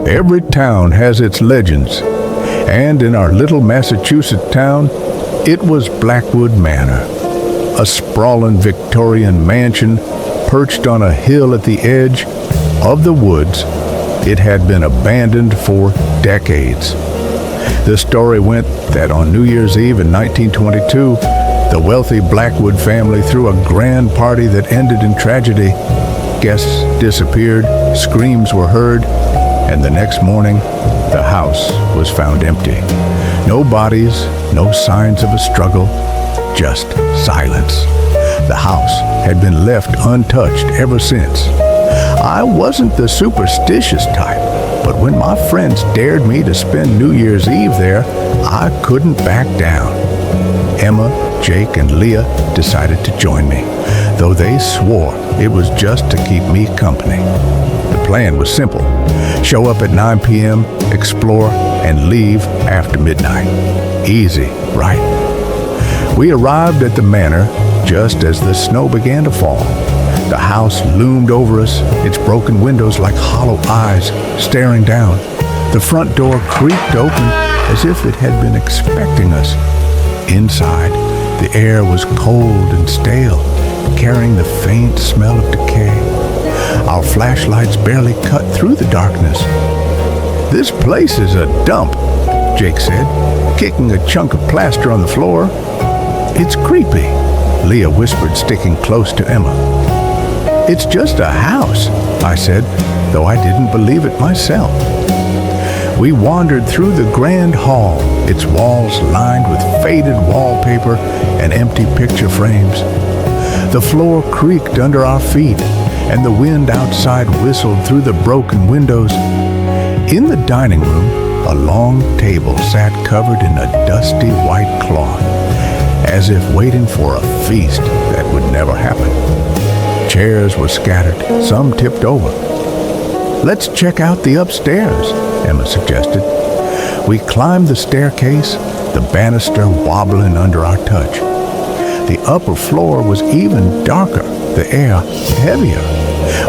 Every town has its legends, and in our little Massachusetts town, it was Blackwood Manor, a sprawling Victorian mansion perched on a hill at the edge of the woods. It had been abandoned for decades. The story went that on New Year's Eve in 1922, the wealthy Blackwood family threw a grand party that ended in tragedy. Guests disappeared, screams were heard, and the next morning, the house was found empty. No bodies, no signs of a struggle, just silence. The house had been left untouched ever since. I wasn't the superstitious type, but when my friends dared me to spend New Year's Eve there, I couldn't back down. Emma, Jake, and Leah decided to join me, though they swore it was just to keep me company. The plan was simple. Show up at 9 p.m., explore, and leave after midnight. Easy, right? We arrived at the manor just as the snow began to fall. The house loomed over us, its broken windows like hollow eyes staring down. The front door creaked open as if it had been expecting us. Inside, the air was cold and stale, carrying the faint smell of decay. Our flashlights barely cut through the darkness. "This place is a dump," Jake said, kicking a chunk of plaster on the floor. "It's creepy," Leah whispered, sticking close to Emma. "It's just a house," I said, though I didn't believe it myself. We wandered through the grand hall, its walls lined with faded wallpaper and empty picture frames. The floor creaked under our feet, and the wind outside whistled through the broken windows. In the dining room, a long table sat covered in a dusty white cloth, as if waiting for a feast that would never happen. Chairs were scattered, some tipped over. "Let's check out the upstairs," Emma suggested. We climbed the staircase, the banister wobbling under our touch. The upper floor was even darker, the air heavier.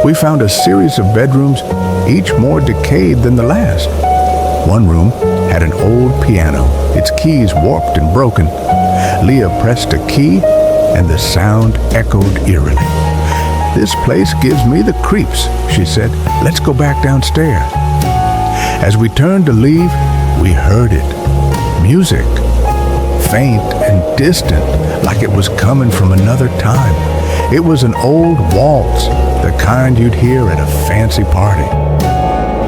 We found a series of bedrooms, each more decayed than the last. One room had an old piano, its keys warped and broken. Leah pressed a key, and the sound echoed eerily. "This place gives me the creeps," she said. "Let's go back downstairs." As we turned to leave, we heard it. Music. Faint and distant, like it was coming from another time. It was an old waltz, the kind you'd hear at a fancy party.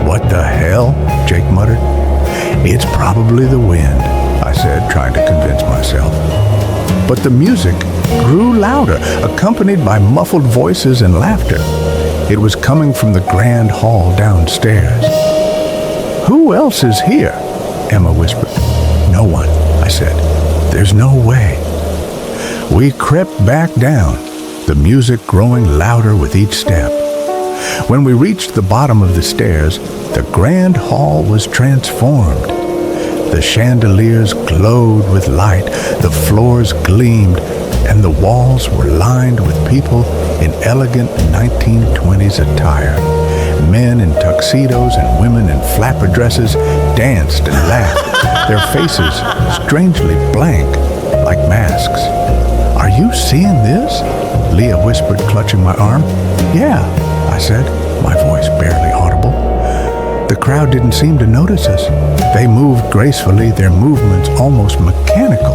"What the hell?" Jake muttered. "It's probably the wind," I said, trying to convince myself. But the music grew louder, accompanied by muffled voices and laughter. It was coming from the grand hall downstairs. "Who else is here?" Emma whispered. "No one," I said. "There's no way." We crept back down, the music growing louder with each step. When we reached the bottom of the stairs, the grand hall was transformed. The chandeliers glowed with light, the floors gleamed, and the walls were lined with people in elegant 1920s attire. Men in tuxedos and women in flapper dresses danced and laughed, their faces strangely blank, like masks. "Are you seeing this?" Leah whispered, clutching my arm. "Yeah," I said, my voice barely audible. The crowd didn't seem to notice us. They moved gracefully, their movements almost mechanical.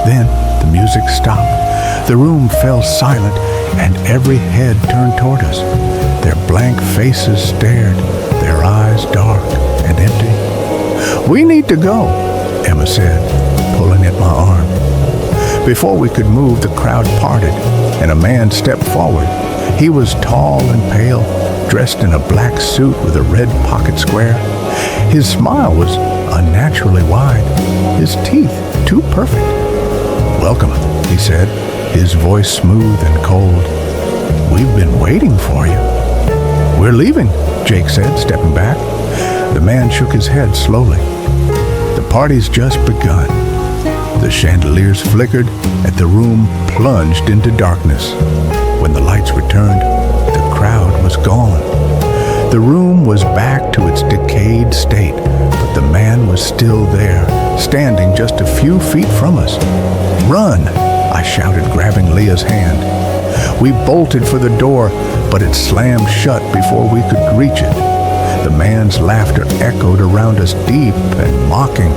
Then the music stopped. The room fell silent, and every head turned toward us. Their blank faces stared, their eyes dark and empty. "We need to go," Emma said, pulling at my arm. Before we could move, the crowd parted, and a man stepped forward. He was tall and pale, dressed in a black suit with a red pocket square. His smile was unnaturally wide, his teeth too perfect. "Welcome," he said, his voice smooth and cold. "We've been waiting for you." "We're leaving," Jake said, stepping back. The man shook his head slowly. "The party's just begun." The chandeliers flickered, and the room plunged into darkness. When the lights returned, the crowd was gone. The room was back to its decayed state, but the man was still there, standing just a few feet from us. "Run!" I shouted, grabbing Leah's hand. We bolted for the door, but it slammed shut before we could reach it. The man's laughter echoed around us, deep and mocking.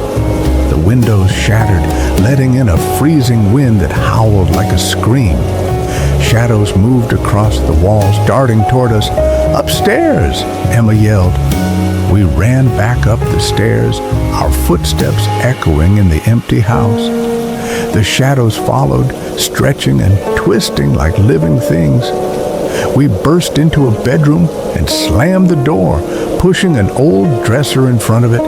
The windows shattered, letting in a freezing wind that howled like a scream. Shadows moved across the walls, darting toward us. "Upstairs!" Emma yelled. We ran back up the stairs, our footsteps echoing in the empty house. The shadows followed, stretching and twisting like living things. We burst into a bedroom and slammed the door, pushing an old dresser in front of it.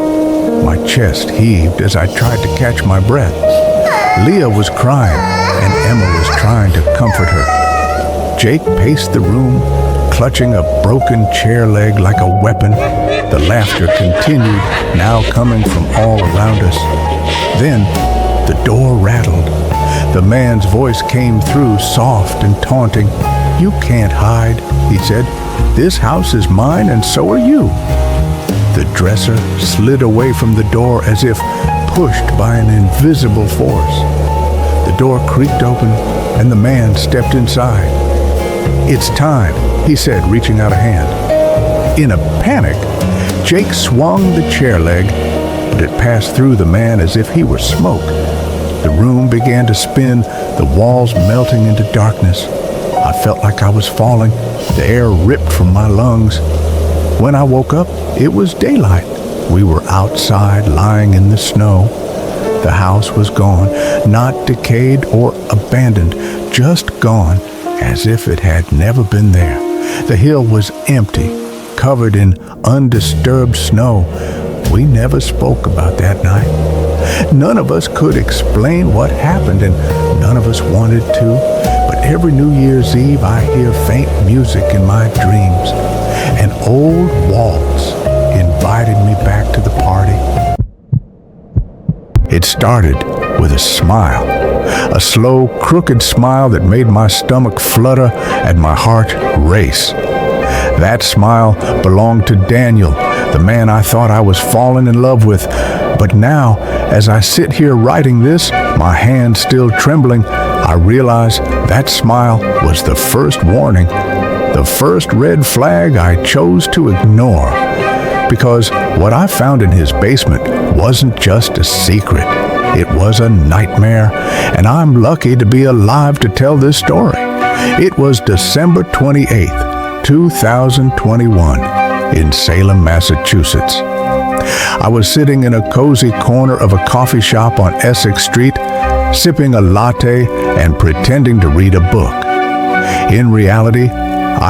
My chest heaved as I tried to catch my breath. Leah was crying, and Emma was trying to comfort her. Jake paced the room, clutching a broken chair leg like a weapon. The laughter continued, now coming from all around us. Then, the door rattled. The man's voice came through, soft and taunting. "You can't hide," he said. "This house is mine, and so are you." The dresser slid away from the door as if pushed by an invisible force. The door creaked open, and the man stepped inside. "It's time," he said, reaching out a hand. In a panic, Jake swung the chair leg, but it passed through the man as if he were smoke. The room began to spin, the walls melting into darkness. I felt like I was falling, the air ripped from my lungs. When I woke up, it was daylight. We were outside, lying in the snow. The house was gone, not decayed or abandoned, just gone, as if it had never been there. The hill was empty, covered in undisturbed snow. We never spoke about that night. None of us could explain what happened, and none of us wanted to. But every New Year's Eve, I hear faint music in my dreams. An old waltz invited me back to the party. It started with a smile, a slow, crooked smile that made my stomach flutter and my heart race. That smile belonged to Daniel, the man I thought I was falling in love with. But now, as I sit here writing this, my hand still trembling, I realize that smile was the first warning, the first red flag I chose to ignore. Because what I found in his basement wasn't just a secret. It was a nightmare, and I'm lucky to be alive to tell this story. It was December 28th, 2021, in Salem, Massachusetts. I was sitting in a cozy corner of a coffee shop on Essex Street, sipping a latte and pretending to read a book. In reality,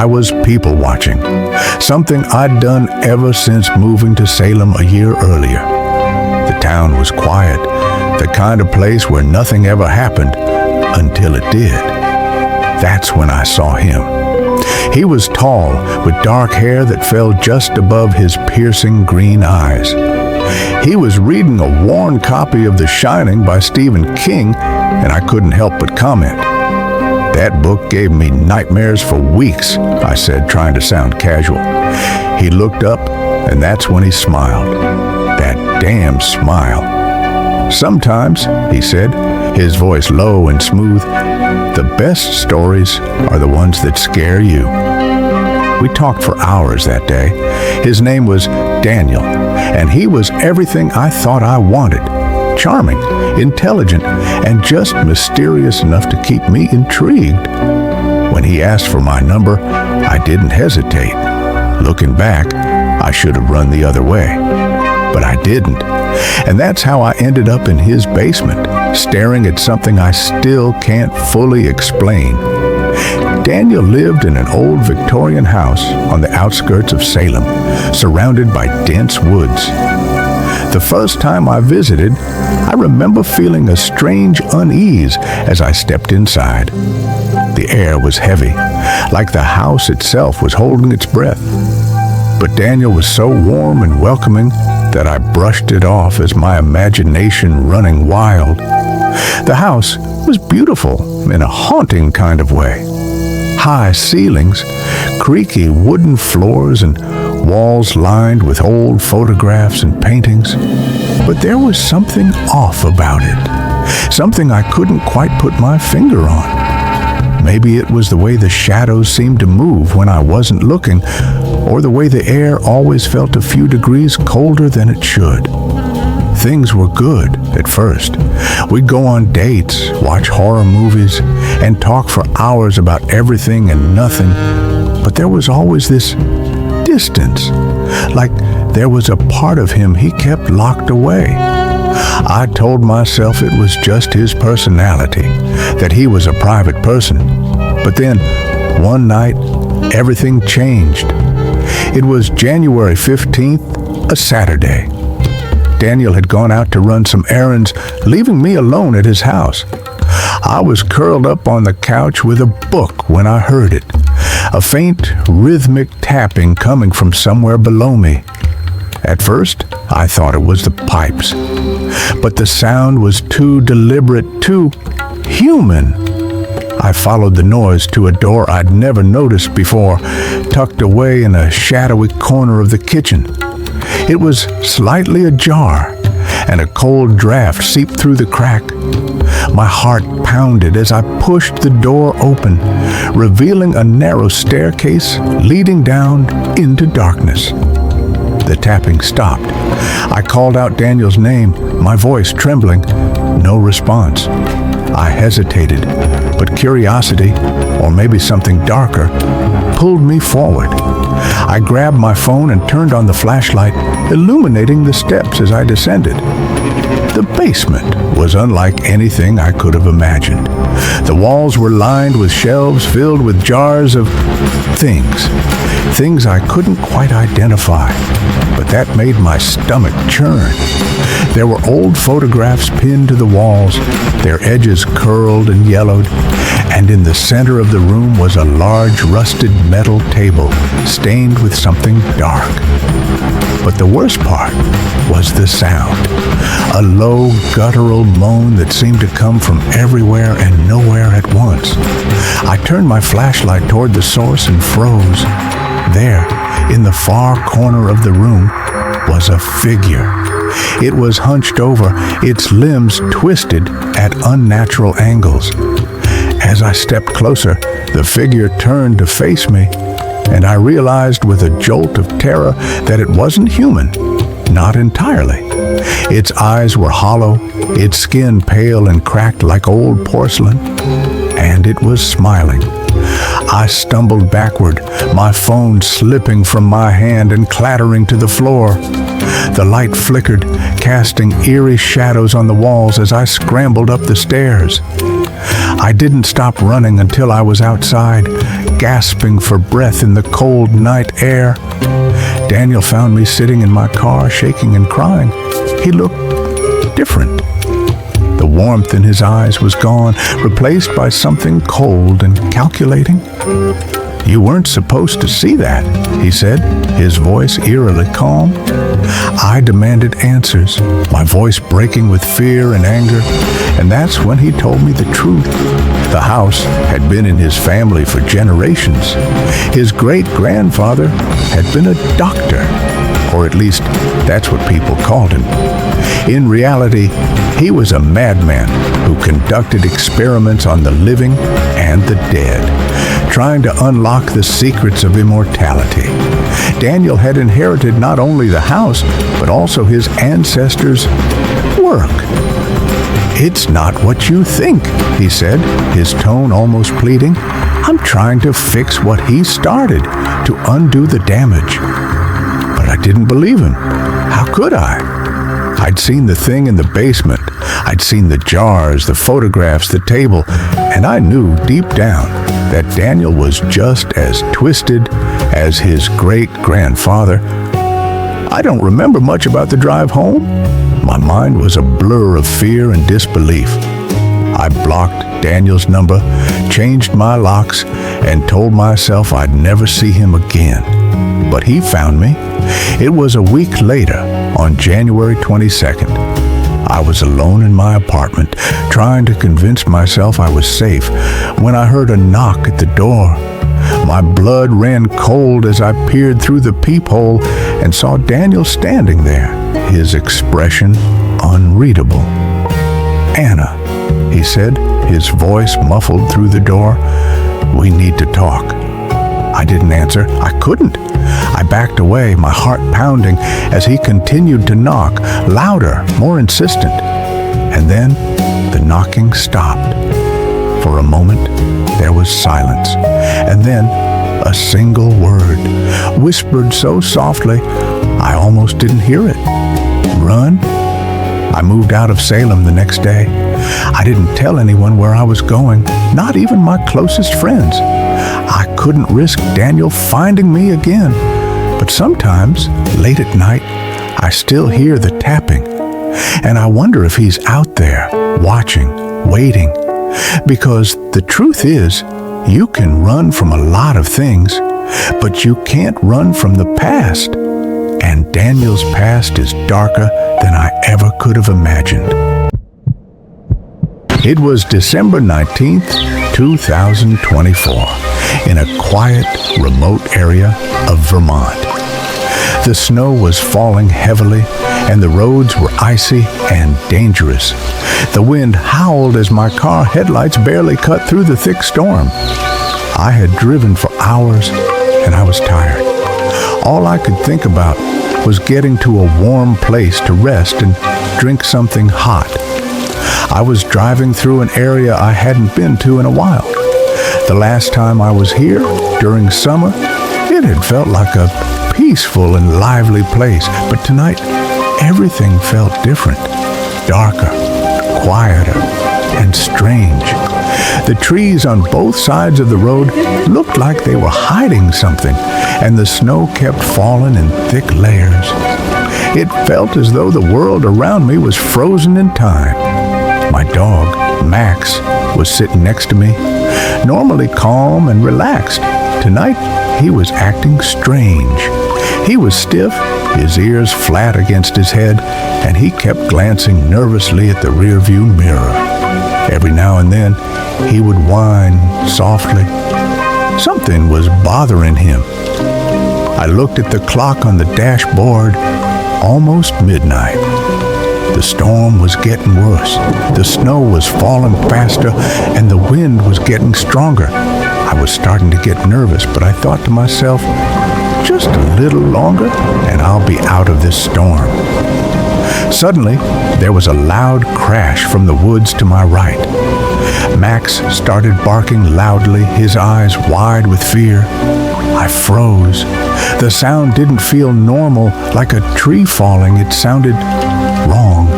I was people watching, something I'd done ever since moving to Salem a year earlier. The town was quiet, the kind of place where nothing ever happened until it did. That's when I saw him. He was tall, with dark hair that fell just above his piercing green eyes. He was reading a worn copy of The Shining by Stephen King, and I couldn't help but comment. "That book gave me nightmares for weeks," I said, trying to sound casual. He looked up, and that's when he smiled. That damn smile. "Sometimes," he said, his voice low and smooth, "the best stories are the ones that scare you." We talked for hours that day. His name was Daniel, and he was everything I thought I wanted. Charming, intelligent, and just mysterious enough to keep me intrigued. When he asked for my number, I didn't hesitate. Looking back, I should have run the other way. But I didn't. And that's how I ended up in his basement, staring at something I still can't fully explain. Daniel lived in an old Victorian house on the outskirts of Salem, surrounded by dense woods. The first time I visited, I remember feeling a strange unease as I stepped inside. The air was heavy, like the house itself was holding its breath. But Daniel was so warm and welcoming that I brushed it off as my imagination running wild. The house was beautiful in a haunting kind of way. High ceilings, creaky wooden floors, and walls lined with old photographs and paintings. But there was something off about it, something I couldn't quite put my finger on. Maybe it was the way the shadows seemed to move when I wasn't looking, or the way the air always felt a few degrees colder than it should. Things were good at first. We'd go on dates, watch horror movies, and talk for hours about everything and nothing. But there was always this distance, like there was a part of him he kept locked away. I told myself it was just his personality, that he was a private person. But then, one night, everything changed. It was January 15th, a Saturday. Daniel had gone out to run some errands, leaving me alone at his house. I was curled up on the couch with a book when I heard it, a faint, rhythmic tapping coming from somewhere below me. At first, I thought it was the pipes, but the sound was too deliberate, too human. I followed the noise to a door I'd never noticed before, tucked away in a shadowy corner of the kitchen. It was slightly ajar, and a cold draft seeped through the crack. My heart pounded as I pushed the door open, revealing a narrow staircase leading down into darkness. The tapping stopped. I called out Daniel's name, my voice trembling. No response. I hesitated, but curiosity, or maybe something darker, pulled me forward. I grabbed my phone and turned on the flashlight, illuminating the steps as I descended. The basement was unlike anything I could have imagined. The walls were lined with shelves filled with jars of things I couldn't quite identify, but that made my stomach churn. There were old photographs pinned to the walls, their edges curled and yellowed, and in the center of the room was a large rusted metal table stained with something dark. But the worst part was the sound, a low, guttural moan that seemed to come from everywhere and nowhere at once. I turned my flashlight toward the source and froze. There, in the far corner of the room, was a figure. It was hunched over, its limbs twisted at unnatural angles. As I stepped closer, the figure turned to face me, and I realized with a jolt of terror that it wasn't human, not entirely. Its eyes were hollow, its skin pale and cracked like old porcelain, and it was smiling. I stumbled backward, my phone slipping from my hand and clattering to the floor. The light flickered, casting eerie shadows on the walls as I scrambled up the stairs. I didn't stop running until I was outside, gasping for breath in the cold night air. Daniel found me sitting in my car, shaking and crying. He looked different. The warmth in his eyes was gone, replaced by something cold and calculating. "You weren't supposed to see that," he said, his voice eerily calm. I demanded answers, my voice breaking with fear and anger, and that's when he told me the truth. The house had been in his family for generations. His great-grandfather had been a doctor, or at least that's what people called him. In reality, he was a madman who conducted experiments on the living and the dead, trying to unlock the secrets of immortality. Daniel had inherited not only the house, but also his ancestors' work. "It's not what you think," he said, his tone almost pleading. "I'm trying to fix what he started, to undo the damage." But I didn't believe him. How could I? I'd seen the thing in the basement. I'd seen the jars, the photographs, the table, and I knew deep down that Daniel was just as twisted as his great-grandfather. I don't remember much about the drive home. My mind was a blur of fear and disbelief. I blocked Daniel's number, changed my locks, and told myself I'd never see him again. But he found me. It was a week later, on January 22nd. I was alone in my apartment, trying to convince myself I was safe, when I heard a knock at the door. My blood ran cold as I peered through the peephole and saw Daniel standing there, his expression unreadable. "Anna," he said, his voice muffled through the door, "we need to talk." I didn't answer. I couldn't. I backed away, my heart pounding, as he continued to knock, louder, more insistent. And then the knocking stopped. For a moment, there was silence, and then a single word, whispered so softly I almost didn't hear it. "Run?" I moved out of Salem the next day. I didn't tell anyone where I was going, not even my closest friends. I couldn't risk Daniel finding me again. But sometimes, late at night, I still hear the tapping. And I wonder if he's out there, watching, waiting. Because the truth is, you can run from a lot of things, but you can't run from the past. And Daniel's past is darker than I ever could have imagined. It was December 19th, 2024, in a quiet, remote area of Vermont. The snow was falling heavily, and the roads were icy and dangerous. The wind howled as my car headlights barely cut through the thick storm. I had driven for hours, and I was tired. All I could think about was getting to a warm place to rest and drink something hot. I was driving through an area I hadn't been to in a while. The last time I was here, during summer, it had felt like a peaceful and lively place, but tonight, everything felt different, darker, quieter, and strange. The trees on both sides of the road looked like they were hiding something, and the snow kept falling in thick layers. It felt as though the world around me was frozen in time. My dog, Max, was sitting next to me, normally calm and relaxed. Tonight, he was acting strange. He was stiff, his ears flat against his head, and he kept glancing nervously at the rearview mirror. Every now and then, he would whine softly. Something was bothering him. I looked at the clock on the dashboard. Almost midnight. The storm was getting worse. The snow was falling faster, and the wind was getting stronger. I was starting to get nervous, but I thought to myself, just a little longer, and I'll be out of this storm. Suddenly, there was a loud crash from the woods to my right. Max started barking loudly, his eyes wide with fear. I froze. The sound didn't feel normal, like a tree falling. It sounded wrong.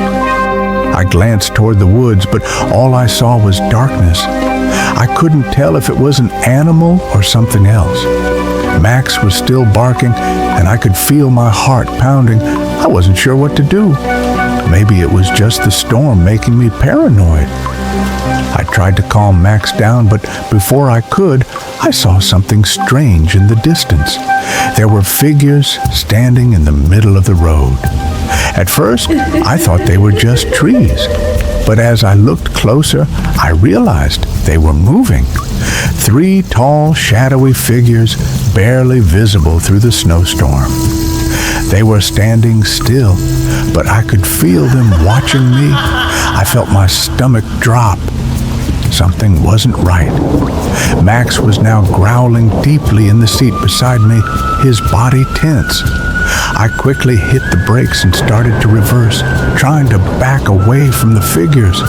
I glanced toward the woods, but all I saw was darkness. I couldn't tell if it was an animal or something else. Max was still barking, and I could feel my heart pounding. I wasn't sure what to do. Maybe it was just the storm making me paranoid. I tried to calm Max down, but before I could, I saw something strange in the distance. There were figures standing in the middle of the road. At first, I thought they were just trees. But as I looked closer, I realized they were moving. 3 tall, shadowy figures, barely visible through the snowstorm. They were standing still, but I could feel them watching me. I felt my stomach drop. Something wasn't right. Max was now growling deeply in the seat beside me, his body tense. I quickly hit the brakes and started to reverse, trying to back away from the figures.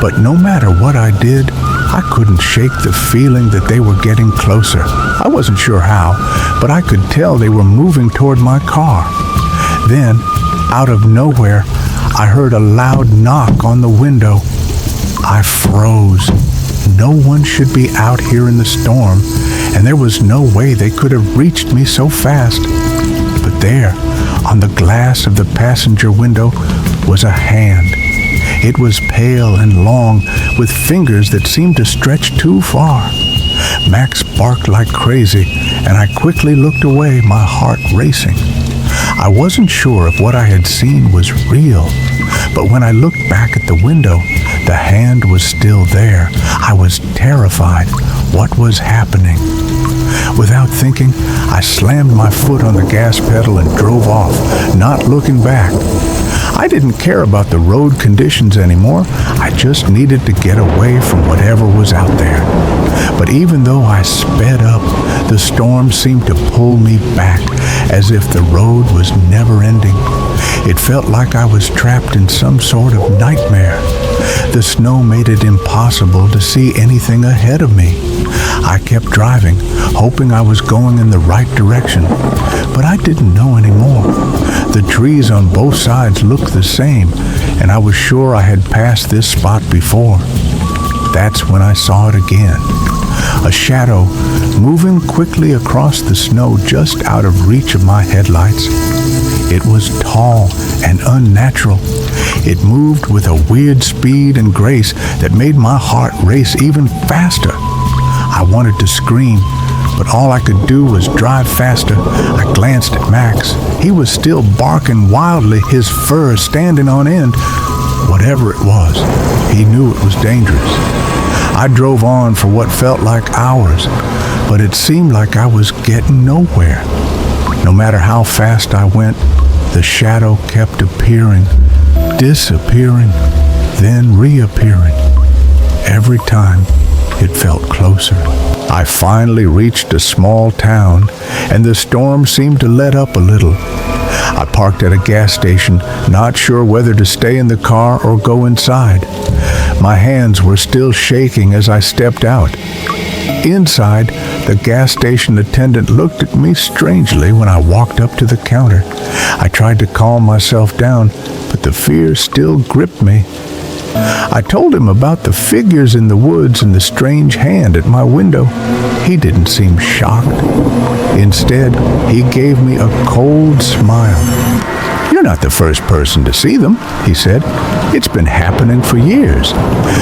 But no matter what I did, I couldn't shake the feeling that they were getting closer. I wasn't sure how, but I could tell they were moving toward my car. Then, out of nowhere, I heard a loud knock on the window. I froze. No one should be out here in the storm, and there was no way they could have reached me so fast. But there, on the glass of the passenger window, was a hand. It was pale and long, with fingers that seemed to stretch too far. Max barked like crazy, and I quickly looked away, my heart racing. I wasn't sure if what I had seen was real, but when I looked back at the window, the hand was still there. I was terrified. What was happening? Without thinking, I slammed my foot on the gas pedal and drove off, not looking back. I didn't care about the road conditions anymore. I just needed to get away from whatever was out there. But even though I sped up, the storm seemed to pull me back, as if the road was never ending. It felt like I was trapped in some sort of nightmare. The snow made it impossible to see anything ahead of me. I kept driving, hoping I was going in the right direction, but I didn't know anymore. The trees on both sides looked the same, and I was sure I had passed this spot before. That's when I saw it again. A shadow moving quickly across the snow just out of reach of my headlights. It was tall and unnatural. It moved with a weird speed and grace that made my heart race even faster. I wanted to scream, but all I could do was drive faster. I glanced at Max. He was still barking wildly, his fur standing on end. Whatever it was, he knew it was dangerous. I drove on for what felt like hours, but it seemed like I was getting nowhere. No matter how fast I went, the shadow kept appearing, disappearing, then reappearing. Every time, it felt closer. I finally reached a small town, and the storm seemed to let up a little. I parked at a gas station, not sure whether to stay in the car or go inside. My hands were still shaking as I stepped out. Inside, the gas station attendant looked at me strangely when I walked up to the counter. I tried to calm myself down, but the fear still gripped me. I told him about the figures in the woods and the strange hand at my window. He didn't seem shocked. Instead, he gave me a cold smile. "You're not the first person to see them," he said. "It's been happening for years.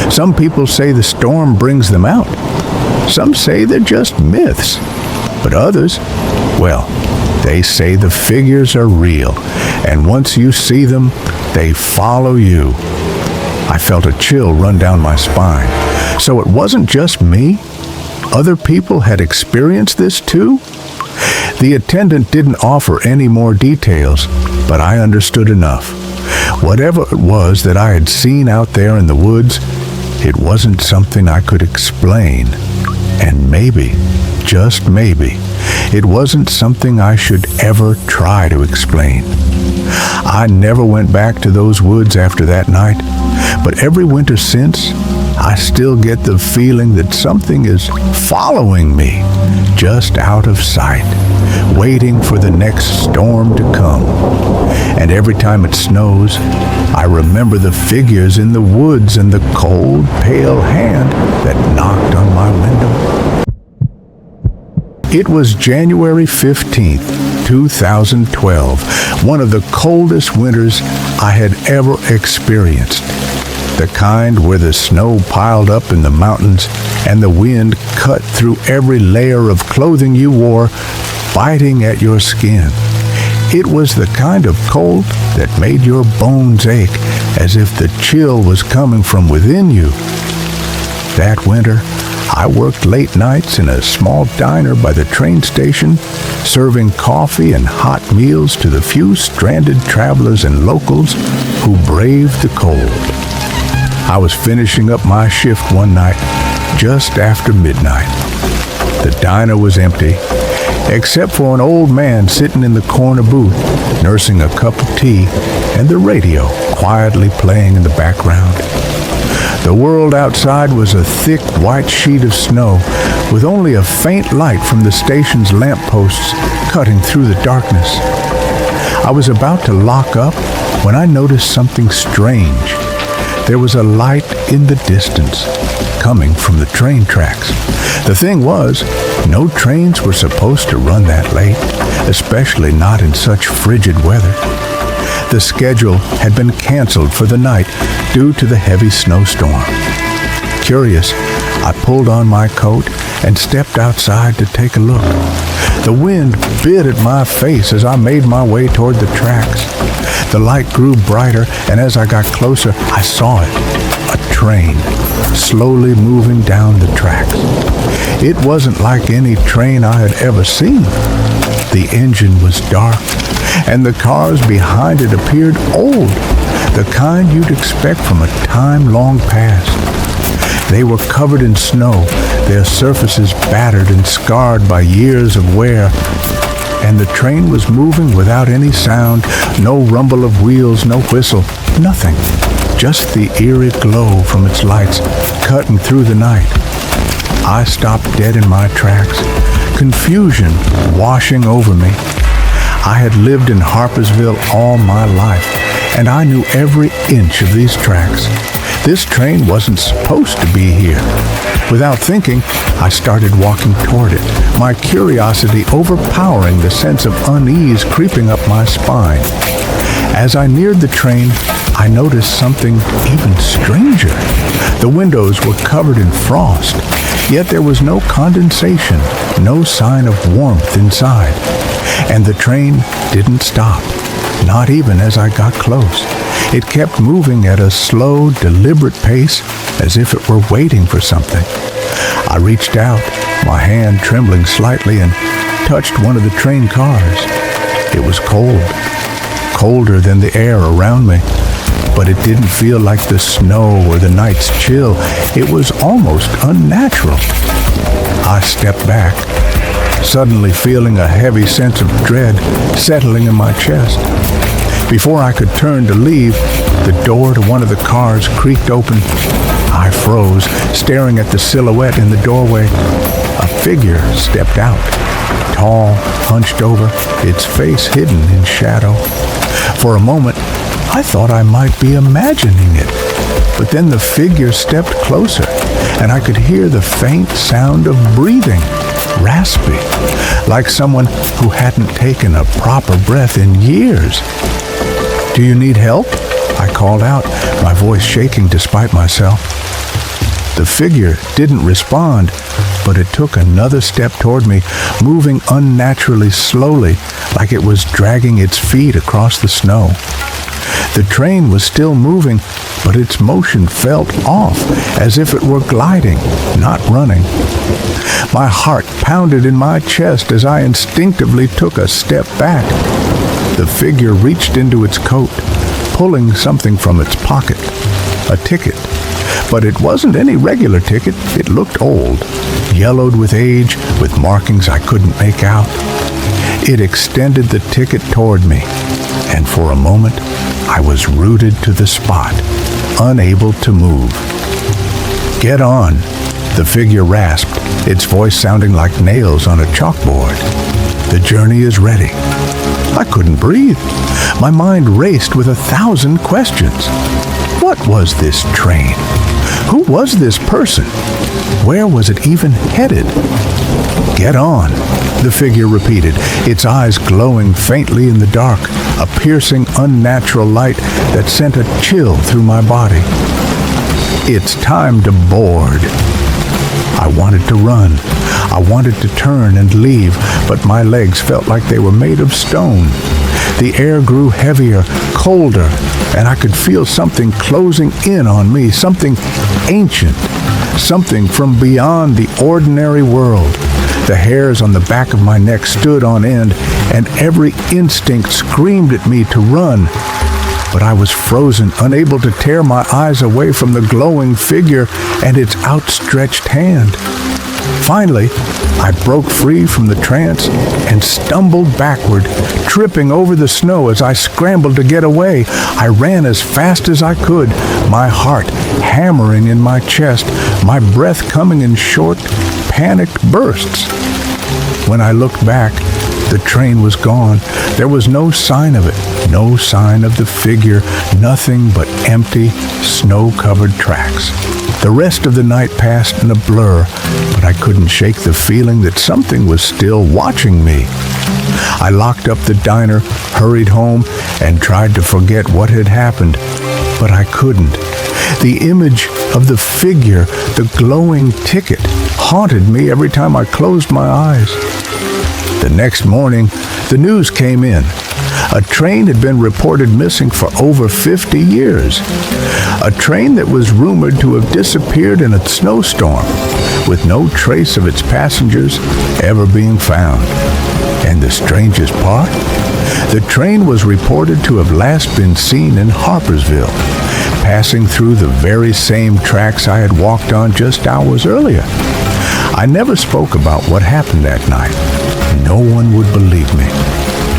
Some people say the storm brings them out. Some say they're just myths. But others, well, they say the figures are real, and once you see them, they follow you." I felt a chill run down my spine. So it wasn't just me? Other people had experienced this too? The attendant didn't offer any more details, but I understood enough. Whatever it was that I had seen out there in the woods, it wasn't something I could explain. And maybe, just maybe, it wasn't something I should ever try to explain. I never went back to those woods after that night, but every winter since, I still get the feeling that something is following me, just out of sight, waiting for the next storm to come. And every time it snows, I remember the figures in the woods and the cold, pale hand that knocked on my window. It was January 15th, 2012, one of the coldest winters I had ever experienced. The kind where the snow piled up in the mountains and the wind cut through every layer of clothing you wore, biting at your skin. It was the kind of cold that made your bones ache, as if the chill was coming from within you. That winter, I worked late nights in a small diner by the train station, serving coffee and hot meals to the few stranded travelers and locals who braved the cold. I was finishing up my shift one night, just after midnight. The diner was empty, except for an old man sitting in the corner booth, nursing a cup of tea, and the radio quietly playing in the background. The world outside was a thick white sheet of snow, with only a faint light from the station's lampposts cutting through the darkness. I was about to lock up when I noticed something strange. There was a light in the distance, coming from the train tracks. The thing was, no trains were supposed to run that late, especially not in such frigid weather. The schedule had been canceled for the night due to the heavy snowstorm. Curious, I pulled on my coat and stepped outside to take a look. The wind bit at my face as I made my way toward the tracks. The light grew brighter, and as I got closer, I saw it. a train slowly moving down the tracks. It wasn't like any train I had ever seen. The engine was dark, and the cars behind it appeared old, the kind you'd expect from a time long past. They were covered in snow, their surfaces battered and scarred by years of wear, and the train was moving without any sound, no rumble of wheels, no whistle, nothing. Just the eerie glow from its lights cutting through the night. I stopped dead in my tracks, confusion washing over me. I had lived in Harpersville all my life, and I knew every inch of these tracks. This train wasn't supposed to be here. Without thinking, I started walking toward it, my curiosity overpowering the sense of unease creeping up my spine. As I neared the train, I noticed something even stranger. The windows were covered in frost, yet there was no condensation, no sign of warmth inside. And the train didn't stop, not even as I got close. It kept moving at a slow, deliberate pace, as if it were waiting for something. I reached out, my hand trembling slightly, and touched one of the train cars. It was cold, colder than the air around me, but it didn't feel like the snow or the night's chill. It was almost unnatural. I stepped back, suddenly feeling a heavy sense of dread settling in my chest. Before I could turn to leave, the door to one of the cars creaked open. I froze, staring at the silhouette in the doorway. A figure stepped out, tall, hunched over, its face hidden in shadow. For a moment, I thought I might be imagining it. But then the figure stepped closer, and I could hear the faint sound of breathing, raspy, like someone who hadn't taken a proper breath in years. "Do you need help?" I called out, my voice shaking despite myself. The figure didn't respond, but it took another step toward me, moving unnaturally slowly, like it was dragging its feet across the snow. The train was still moving, but its motion felt off, as if it were gliding, not running. My heart pounded in my chest as I instinctively took a step back. The figure reached into its coat, pulling something from its pocket, a ticket. But it wasn't any regular ticket. It looked old, yellowed with age, with markings I couldn't make out. It extended the ticket toward me, and for a moment, I was rooted to the spot, unable to move. "Get on," the figure rasped, its voice sounding like nails on a chalkboard. "The journey is ready." I couldn't breathe. My mind raced with 1,000 questions. What was this train? Who was this person? Where was it even headed? "Get on," the figure repeated, its eyes glowing faintly in the dark, a piercing, unnatural light that sent a chill through my body. "It's time to board." I wanted to run. I wanted to turn and leave, but my legs felt like they were made of stone. The air grew heavier, colder, and I could feel something closing in on me, something ancient, something from beyond the ordinary world. The hairs on the back of my neck stood on end, and every instinct screamed at me to run. But I was frozen, unable to tear my eyes away from the glowing figure and its outstretched hand. Finally, I broke free from the trance and stumbled backward, tripping over the snow as I scrambled to get away. I ran as fast as I could, my heart hammering in my chest, my breath coming in short, panicked bursts. When I looked back, the train was gone. There was no sign of it, no sign of the figure, nothing but empty, snow-covered tracks. The rest of the night passed in a blur, but I couldn't shake the feeling that something was still watching me. I locked up the diner, hurried home, and tried to forget what had happened, but I couldn't. The image of the figure, the glowing ticket, haunted me every time I closed my eyes. The next morning, the news came in. A train had been reported missing for over 50 years. A train that was rumored to have disappeared in a snowstorm, with no trace of its passengers ever being found. And the strangest part? The train was reported to have last been seen in Harpersville, passing through the very same tracks I had walked on just hours earlier. I never spoke about what happened that night. No one would believe me.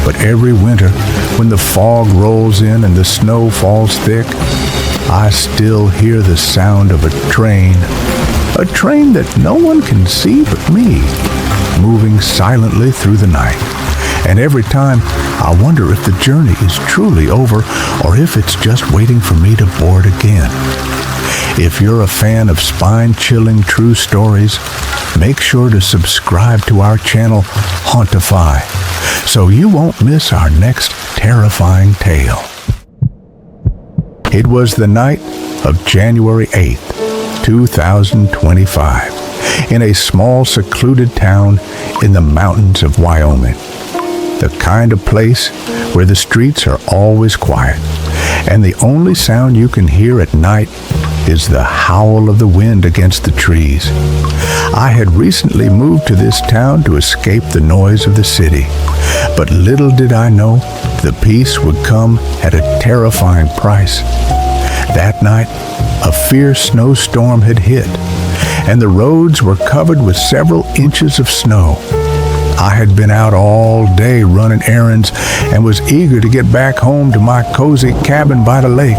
But every winter, when the fog rolls in and the snow falls thick, I still hear the sound of a train that no one can see but me, moving silently through the night. And every time, I wonder if the journey is truly over or if it's just waiting for me to board again. If you're a fan of spine-chilling true stories, make sure to subscribe to our channel, Hauntify, so you won't miss our next terrifying tale. It was the night of January 8th, 2025, in a small secluded town in the mountains of Wyoming. The kind of place where the streets are always quiet, and the only sound you can hear at night is the howl of the wind against the trees. I had recently moved to this town to escape the noise of the city, but little did I know the peace would come at a terrifying price. That night, a fierce snowstorm had hit, and the roads were covered with several inches of snow. I had been out all day running errands and was eager to get back home to my cozy cabin by the lake.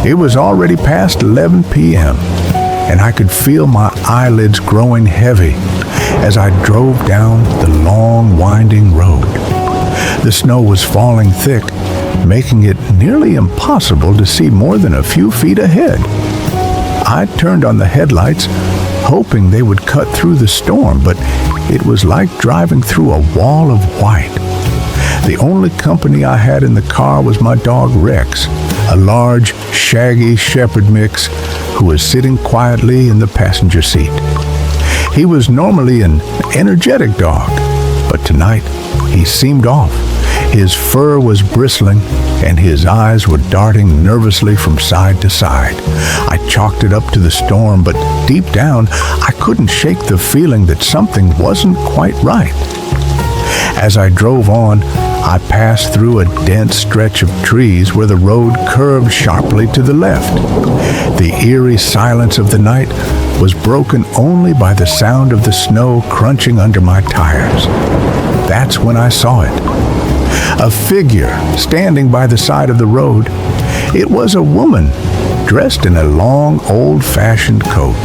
It was already past 11 p.m., and I could feel my eyelids growing heavy as I drove down the long, winding road. The snow was falling thick, making it nearly impossible to see more than a few feet ahead. I turned on the headlights, hoping they would cut through the storm, but it was like driving through a wall of white. The only company I had in the car was my dog Rex, a large, shaggy shepherd mix who was sitting quietly in the passenger seat. He was normally an energetic dog, but tonight he seemed off. His fur was bristling, and his eyes were darting nervously from side to side. I chalked it up to the storm, but deep down, I couldn't shake the feeling that something wasn't quite right. As I drove on, I passed through a dense stretch of trees where the road curved sharply to the left. The eerie silence of the night was broken only by the sound of the snow crunching under my tires. That's when I saw it. A figure standing by the side of the road. It was a woman dressed in a long, old-fashioned coat,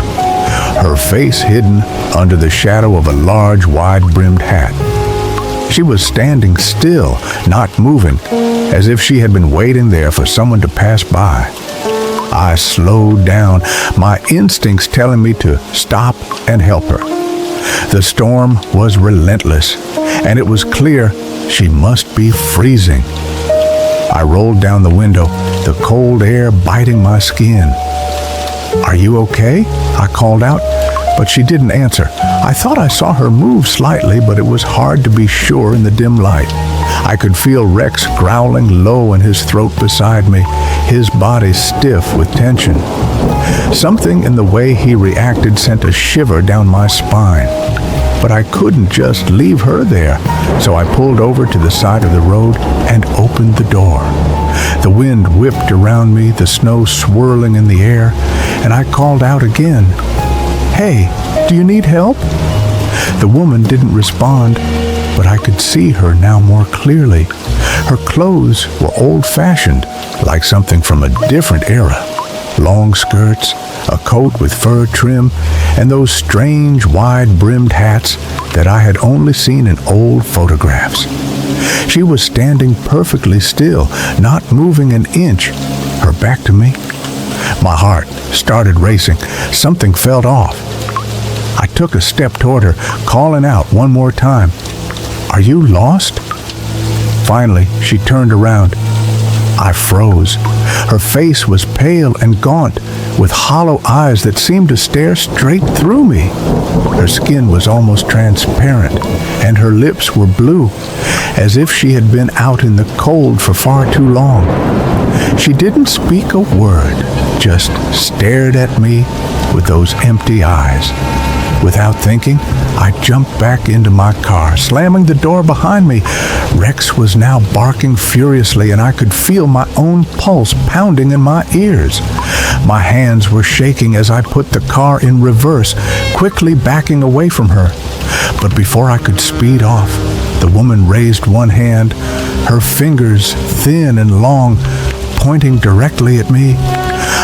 her face hidden under the shadow of a large, wide-brimmed hat. She was standing still, not moving, as if she had been waiting there for someone to pass by. I slowed down, my instincts telling me to stop and help her. The storm was relentless, and it was clear she must be freezing. I rolled down the window, the cold air biting my skin. "Are you okay?" I called out, but she didn't answer. I thought I saw her move slightly, but it was hard to be sure in the dim light. I could feel Rex growling low in his throat beside me, his body stiff with tension. Something in the way he reacted sent a shiver down my spine. But I couldn't just leave her there, so I pulled over to the side of the road and opened the door. The wind whipped around me, the snow swirling in the air, and I called out again, "Hey, do you need help?" The woman didn't respond, but I could see her now more clearly. Her clothes were old-fashioned, like something from a different era. Long skirts, a coat with fur trim, and those strange wide-brimmed hats that I had only seen in old photographs. She was standing perfectly still, not moving an inch, her back to me. My heart started racing. Something felt off. I took a step toward her, calling out one more time, "Are you lost?" Finally, she turned around. I froze. Her face was pale and gaunt, with hollow eyes that seemed to stare straight through me. Her skin was almost transparent, and her lips were blue, as if she had been out in the cold for far too long. She didn't speak a word, just stared at me with those empty eyes. Without thinking, I jumped back into my car, slamming the door behind me. Rex was now barking furiously, and I could feel my own pulse pounding in my ears. My hands were shaking as I put the car in reverse, quickly backing away from her. But before I could speed off, the woman raised one hand, her fingers thin and long, pointing directly at me.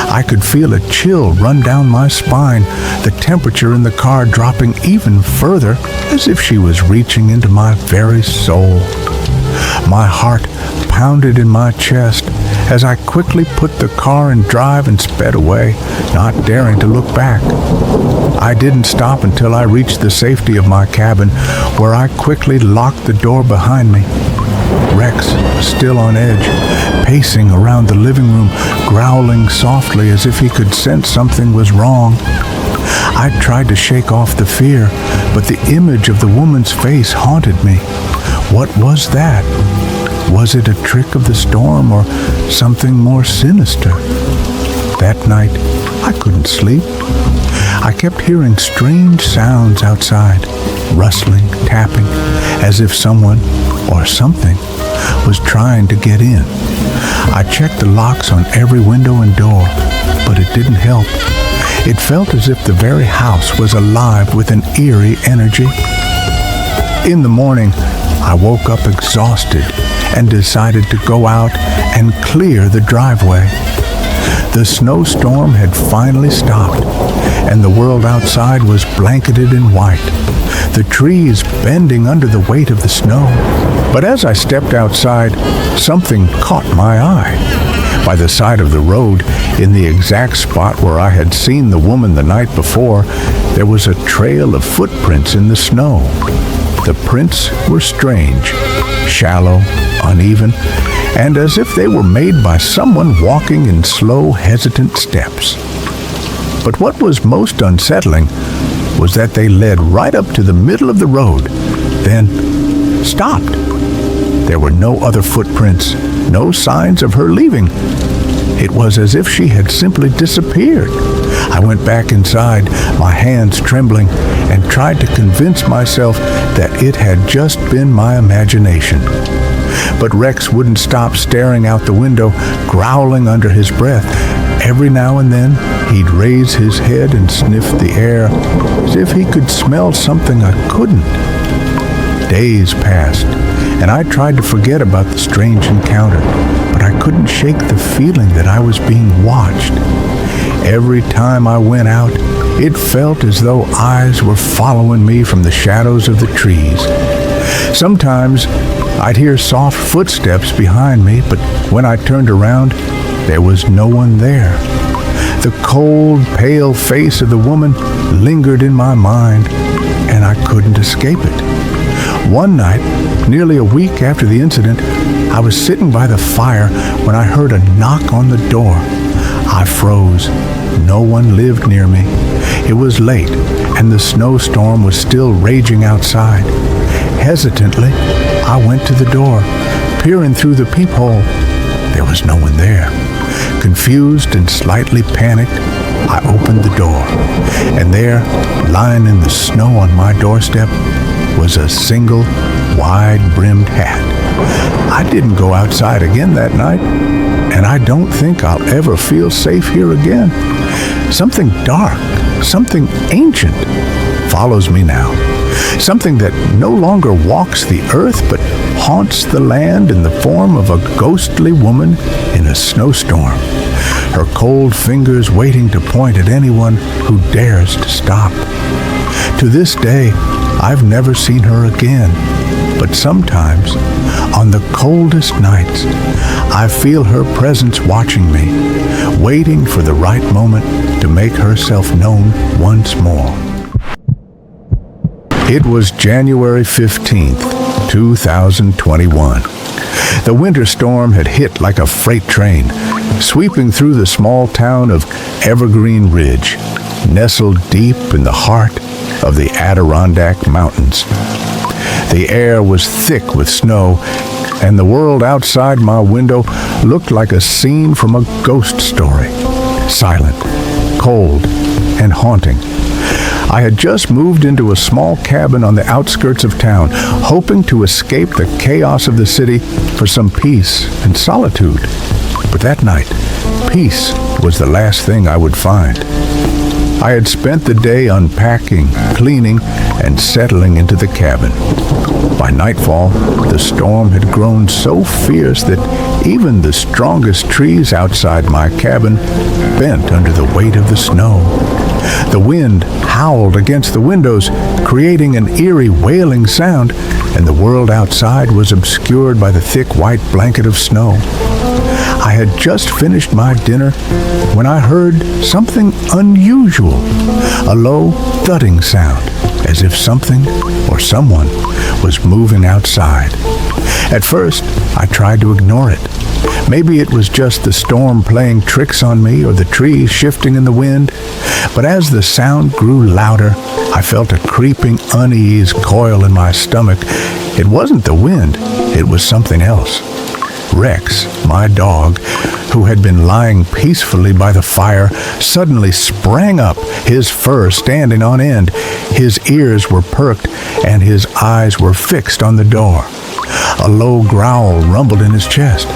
I could feel a chill run down my spine, the temperature in the car dropping even further, as if she was reaching into my very soul. My heart pounded in my chest as I quickly put the car in drive and sped away, not daring to look back. I didn't stop until I reached the safety of my cabin, where I quickly locked the door behind me. Rex was still on edge, pacing around the living room, growling softly as if he could sense something was wrong. I tried to shake off the fear, but the image of the woman's face haunted me. What was that? Was it a trick of the storm or something more sinister? That night, I couldn't sleep. I kept hearing strange sounds outside, rustling, tapping, as if someone or something was trying to get in. I checked the locks on every window and door, but it didn't help. It felt as if the very house was alive with an eerie energy. In the morning, I woke up exhausted and decided to go out and clear the driveway. The snowstorm had finally stopped, and the world outside was blanketed in white, the trees bending under the weight of the snow. But as I stepped outside, something caught my eye. By the side of the road, in the exact spot where I had seen the woman the night before, there was a trail of footprints in the snow. The prints were strange, shallow, uneven, and as if they were made by someone walking in slow, hesitant steps. But what was most unsettling was that they led right up to the middle of the road, then stopped. There were no other footprints, no signs of her leaving. It was as if she had simply disappeared. I went back inside, my hands trembling, and tried to convince myself that it had just been my imagination. But Rex wouldn't stop staring out the window, growling under his breath. Every now and then, he'd raise his head and sniff the air, as if he could smell something I couldn't. Days passed, and I tried to forget about the strange encounter, but I couldn't shake the feeling that I was being watched. Every time I went out, it felt as though eyes were following me from the shadows of the trees. Sometimes I'd hear soft footsteps behind me, but when I turned around, there was no one there. The cold, pale face of the woman lingered in my mind, and I couldn't escape it. One night, nearly a week after the incident, I was sitting by the fire when I heard a knock on the door. I froze. No one lived near me. It was late, and the snowstorm was still raging outside. Hesitantly, I went to the door, peering through the peephole. There was no one there. Confused and slightly panicked, I opened the door, and there, lying in the snow on my doorstep, was a single, wide-brimmed hat. I didn't go outside again that night, and I don't think I'll ever feel safe here again. Something dark, something ancient, follows me now. Something that no longer walks the earth, but haunts the land in the form of a ghostly woman in a snowstorm, her cold fingers waiting to point at anyone who dares to stop. To this day, I've never seen her again, but sometimes, on the coldest nights, I feel her presence watching me, waiting for the right moment to make herself known once more. It was January 15th, 2021. The winter storm had hit like a freight train, sweeping through the small town of Evergreen Ridge, nestled deep in the heart of the Adirondack Mountains. The air was thick with snow, and the world outside my window looked like a scene from a ghost story. Silent, cold, and haunting. I had just moved into a small cabin on the outskirts of town, hoping to escape the chaos of the city for some peace and solitude. But that night, peace was the last thing I would find. I had spent the day unpacking, cleaning, and settling into the cabin. By nightfall, the storm had grown so fierce that even the strongest trees outside my cabin bent under the weight of the snow. The wind howled against the windows, creating an eerie wailing sound, and the world outside was obscured by the thick white blanket of snow. I had just finished my dinner when I heard something unusual, a low thudding sound, as if something or someone was moving outside. At first, I tried to ignore it. Maybe it was just the storm playing tricks on me or the trees shifting in the wind. But as the sound grew louder, I felt a creeping unease coil in my stomach. It wasn't the wind, it was something else. Rex, my dog, who had been lying peacefully by the fire, suddenly sprang up, his fur standing on end. His ears were perked, and his eyes were fixed on the door. A low growl rumbled in his chest.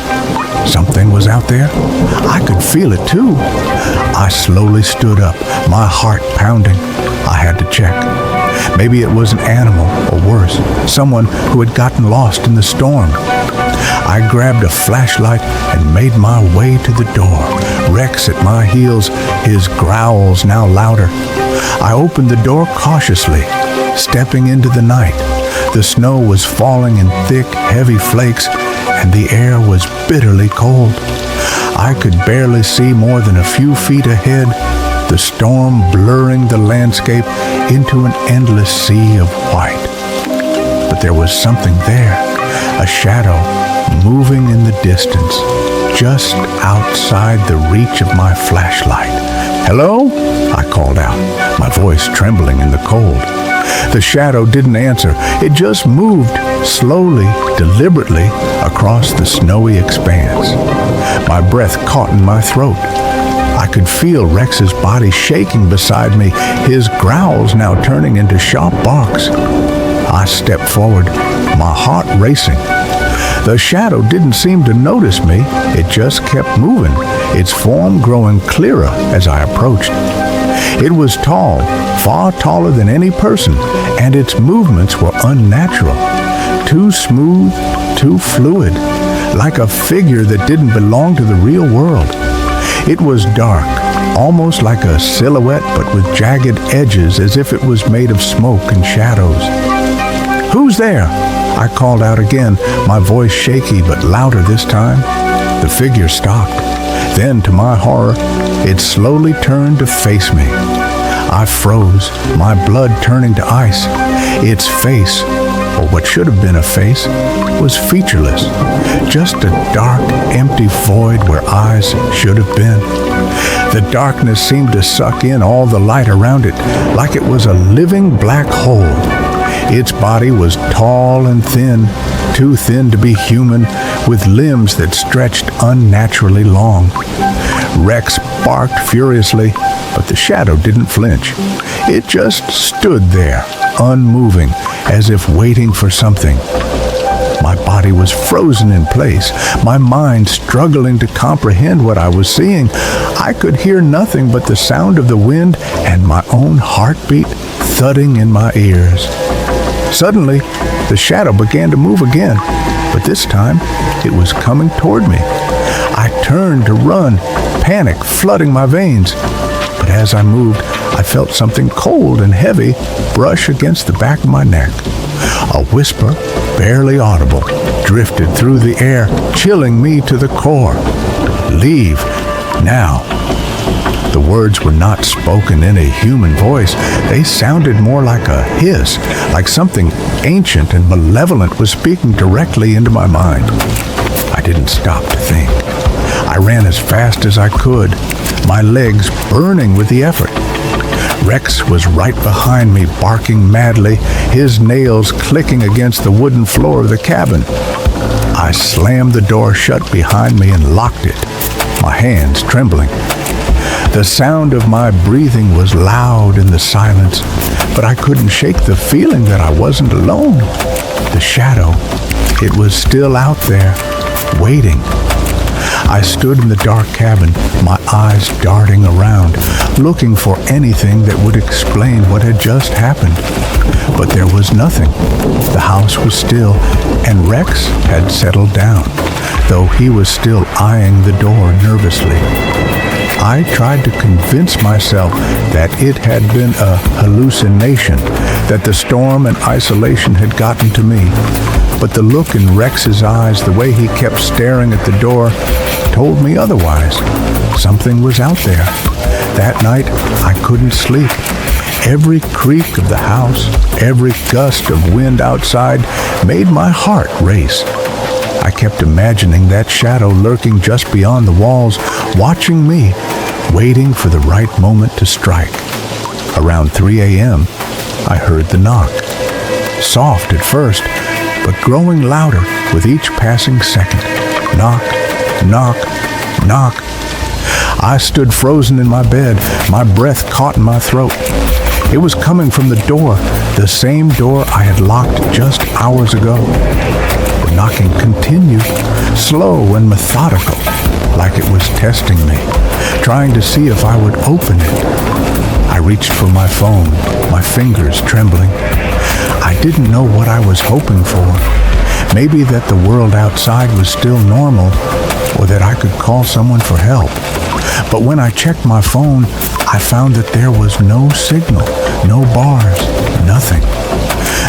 Something was out there. I could feel it too. I slowly stood up, my heart pounding. I had to check. Maybe it was an animal, or worse, someone who had gotten lost in the storm. I grabbed a flashlight and made my way to the door, Rex at my heels, his growls now louder. I opened the door cautiously, stepping into the night. The snow was falling in thick, heavy flakes, and the air was bitterly cold. I could barely see more than a few feet ahead, the storm blurring the landscape into an endless sea of white. But there was something there, a shadow moving in the distance, just outside the reach of my flashlight. "Hello?" I called out, my voice trembling in the cold. The shadow didn't answer. It just moved slowly, deliberately across the snowy expanse. My breath caught in my throat. I could feel Rex's body shaking beside me, his growls now turning into sharp barks. I stepped forward, my heart racing. The shadow didn't seem to notice me. It just kept moving, its form growing clearer as I approached. It was tall, far taller than any person, and its movements were unnatural. Too smooth, too fluid, like a figure that didn't belong to the real world. It was dark, almost like a silhouette, but with jagged edges as if it was made of smoke and shadows. "Who's there?" I called out again, my voice shaky but louder this time. The figure stopped. Then, to my horror, it slowly turned to face me. I froze, my blood turning to ice. Its face, or what should have been a face, was featureless. Just a dark, empty void where eyes should have been. The darkness seemed to suck in all the light around it, like it was a living black hole. Its body was tall and thin, too thin to be human, with limbs that stretched unnaturally long. Rex barked furiously, but the shadow didn't flinch. It just stood there, unmoving, as if waiting for something. My body was frozen in place, my mind struggling to comprehend what I was seeing. I could hear nothing but the sound of the wind and my own heartbeat thudding in my ears. Suddenly, the shadow began to move again, but this time it was coming toward me. I turned to run, panic flooding my veins. But as I moved, I felt something cold and heavy brush against the back of my neck. A whisper, barely audible, drifted through the air, chilling me to the core. "Leave, now." The words were not spoken in a human voice. They sounded more like a hiss, like something ancient and malevolent was speaking directly into my mind. I didn't stop to think. I ran as fast as I could, my legs burning with the effort. Rex was right behind me, barking madly, his nails clicking against the wooden floor of the cabin. I slammed the door shut behind me and locked it, my hands trembling. The sound of my breathing was loud in the silence, but I couldn't shake the feeling that I wasn't alone. The shadow, it was still out there, waiting. I stood in the dark cabin, my eyes darting around, looking for anything that would explain what had just happened. But there was nothing. The house was still, and Rex had settled down, though he was still eyeing the door nervously. I tried to convince myself that it had been a hallucination, that the storm and isolation had gotten to me. But the look in Rex's eyes, the way he kept staring at the door, told me otherwise. Something was out there. That night, I couldn't sleep. Every creak of the house, every gust of wind outside made my heart race. I kept imagining that shadow lurking just beyond the walls, watching me, waiting for the right moment to strike. Around 3 a.m., I heard the knock. Soft at first, but growing louder with each passing second. Knock, knock, knock. I stood frozen in my bed, my breath caught in my throat. It was coming from the door, the same door I had locked just hours ago. The knocking continued, slow and methodical, like it was testing me, trying to see if I would open it. I reached for my phone, my fingers trembling. I didn't know what I was hoping for. Maybe that the world outside was still normal, or that I could call someone for help. But when I checked my phone, I found that there was no signal, no bars, nothing.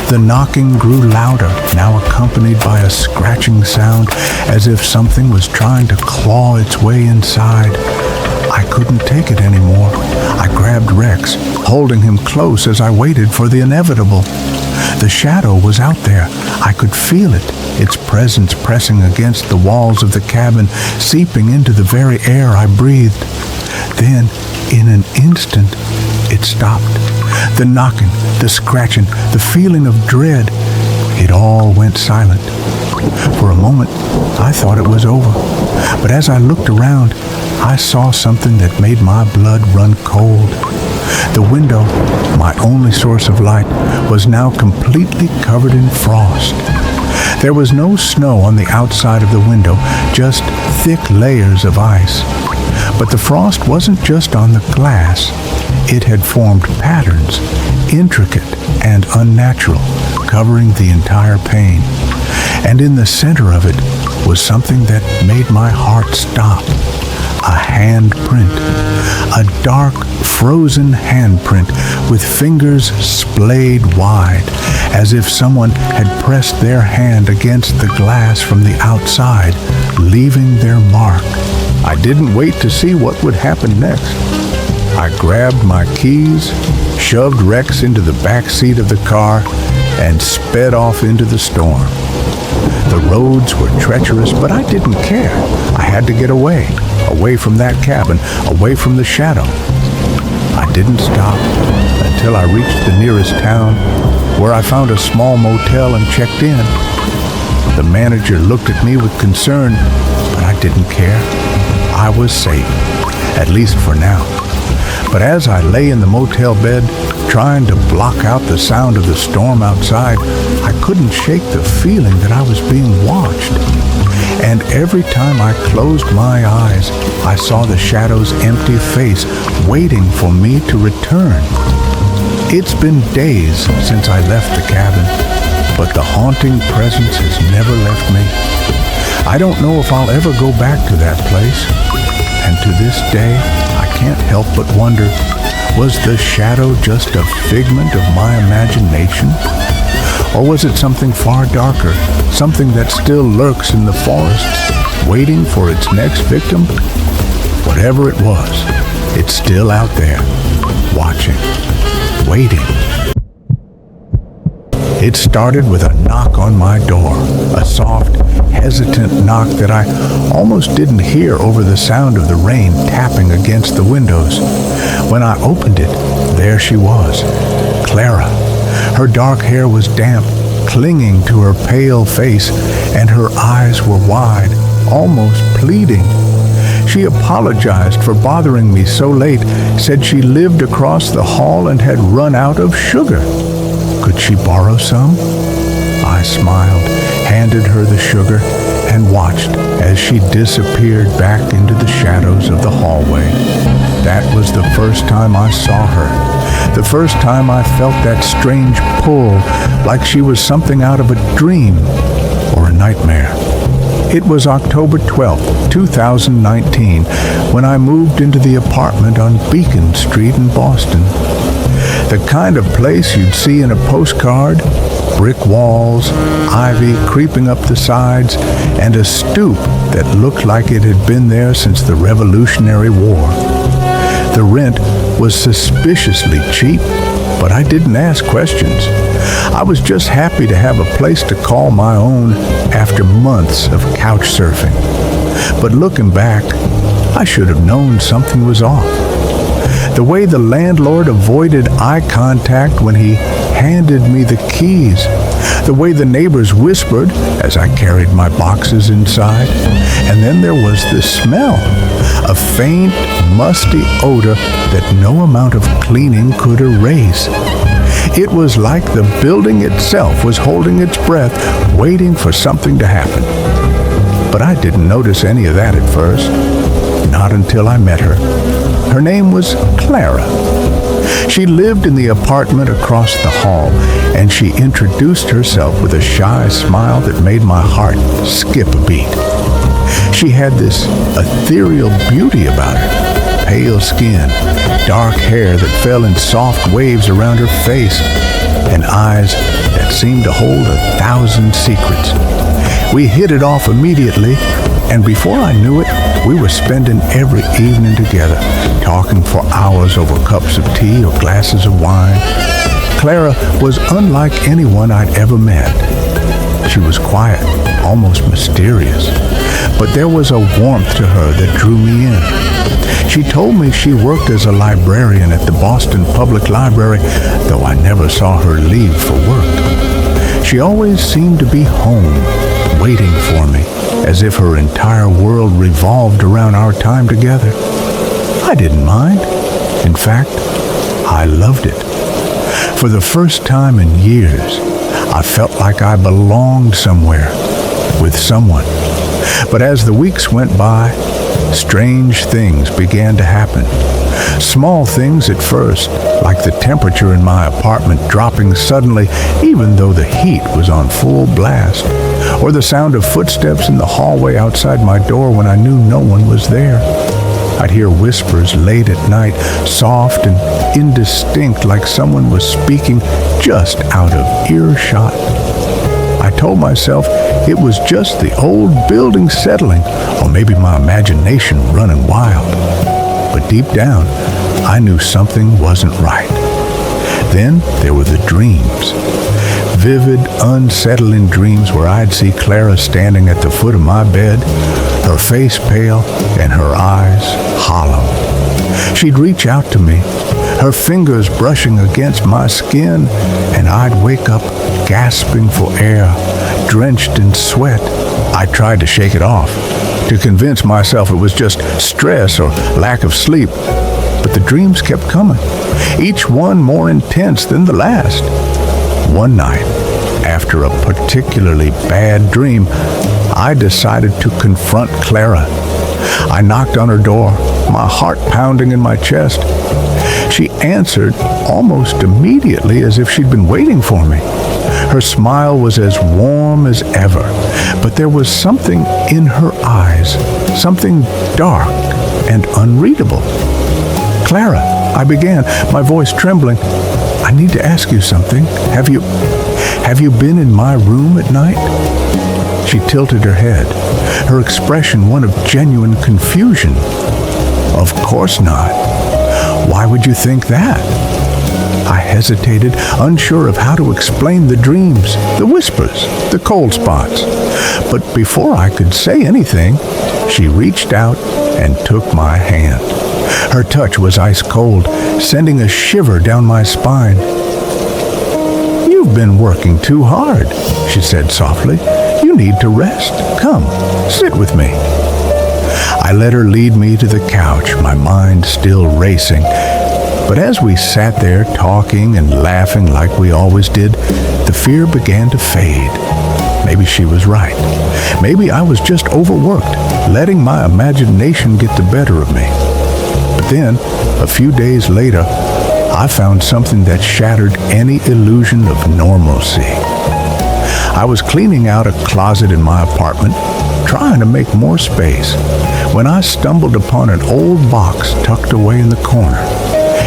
The knocking grew louder, now accompanied by a scratching sound, as if something was trying to claw its way inside. I couldn't take it anymore. I grabbed Rex, holding him close as I waited for the inevitable. The shadow was out there. I could feel it, its presence pressing against the walls of the cabin, seeping into the very air I breathed. Then, in an instant, it stopped. The knocking, the scratching, the feeling of dread, it all went silent. For a moment, I thought it was over. But as I looked around, I saw something that made my blood run cold. The window, my only source of light, was now completely covered in frost. There was no snow on the outside of the window, just thick layers of ice. But the frost wasn't just on the glass. It had formed patterns, intricate and unnatural, covering the entire pane. And in the center of it was something that made my heart stop. A handprint, a dark, frozen handprint with fingers splayed wide, as if someone had pressed their hand against the glass from the outside, leaving their mark. I didn't wait to see what would happen next. I grabbed my keys, shoved Rex into the back seat of the car, and sped off into the storm. The roads were treacherous, but I didn't care. I had to get away from that cabin, away from the shadow. I didn't stop until I reached the nearest town, where I found a small motel and checked in. The manager looked at me with concern, but I didn't care. I was safe, at least for now. But as I lay in the motel bed, trying to block out the sound of the storm outside, I couldn't shake the feeling that I was being watched. And every time I closed my eyes, I saw the shadow's empty face waiting for me to return. It's been days since I left the cabin, but the haunting presence has never left me. I don't know if I'll ever go back to that place. And to this day, I can't help but wonder, was the shadow just a figment of my imagination? Or was it something far darker, something that still lurks in the forests, waiting for its next victim? Whatever it was, it's still out there, watching, waiting. It started with a knock on my door, a soft, hesitant knock that I almost didn't hear over the sound of the rain tapping against the windows. When I opened it, there she was, Clara. Her dark hair was damp, clinging to her pale face, and her eyes were wide, almost pleading. She apologized for bothering me so late, said she lived across the hall and had run out of sugar. Could she borrow some? I smiled, handed her the sugar, and watched as she disappeared back into the shadows of the hallway. That was the first time I saw her. The first time I felt that strange pull, like she was something out of a dream or a nightmare. It was October 12th, 2019, when I moved into the apartment on Beacon Street in Boston. The kind of place you'd see in a postcard: brick walls, ivy creeping up the sides, and a stoop that looked like it had been there since the Revolutionary War. The rent was suspiciously cheap, but I didn't ask questions. I was just happy to have a place to call my own after months of couch surfing. But looking back, I should have known something was off. The way the landlord avoided eye contact when he handed me the keys, the way the neighbors whispered as I carried my boxes inside, and then there was the smell, a faint, musty odor that no amount of cleaning could erase. It was like the building itself was holding its breath, waiting for something to happen. But I didn't notice any of that at first, not until I met her. Her name was Clara. She lived in the apartment across the hall, and she introduced herself with a shy smile that made my heart skip a beat. She had this ethereal beauty about her, pale skin, dark hair that fell in soft waves around her face, and eyes that seemed to hold 1,000 secrets. We hit it off immediately, and before I knew it, we were spending every evening together, talking for hours over cups of tea or glasses of wine. Clara was unlike anyone I'd ever met. She was quiet, almost mysterious, but there was a warmth to her that drew me in. She told me she worked as a librarian at the Boston Public Library, though I never saw her leave for work. She always seemed to be home, waiting for me, as if her entire world revolved around our time together. I didn't mind. In fact, I loved it. For the first time in years, I felt like I belonged somewhere, with someone. But as the weeks went by, strange things began to happen. Small things at first, like the temperature in my apartment dropping suddenly even though the heat was on full blast, or the sound of footsteps in the hallway outside my door when I knew no one was there. I'd hear whispers late at night, soft and indistinct, like someone was speaking just out of earshot. I told myself it was just the old building settling, or maybe my imagination running wild. But deep down, I knew something wasn't right. Then there were the dreams. Vivid, unsettling dreams where I'd see Clara standing at the foot of my bed, her face pale and her eyes hollow. She'd reach out to me, her fingers brushing against my skin, and I'd wake up gasping for air, drenched in sweat. I tried to shake it off, to convince myself it was just stress or lack of sleep. But the dreams kept coming, each one more intense than the last. One night, after a particularly bad dream, I decided to confront Clara. I knocked on her door, my heart pounding in my chest. She answered almost immediately, as if she'd been waiting for me. Her smile was as warm as ever, but there was something in her eyes, something dark and unreadable. "Clara," I began, my voice trembling, "I need to ask you something. Have you been in my room at night?" She tilted her head, her expression one of genuine confusion. "Of course not. Why would you think that?" I hesitated, unsure of how to explain the dreams, the whispers, the cold spots. But before I could say anything, she reached out and took my hand. Her touch was ice cold, sending a shiver down my spine. "You've been working too hard," she said softly. "You need to rest. Come, sit with me." I let her lead me to the couch, my mind still racing. But as we sat there talking and laughing like we always did, the fear began to fade. Maybe she was right. Maybe I was just overworked, letting my imagination get the better of me. But then, a few days later, I found something that shattered any illusion of normalcy. I was cleaning out a closet in my apartment, trying to make more space, when I stumbled upon an old box tucked away in the corner.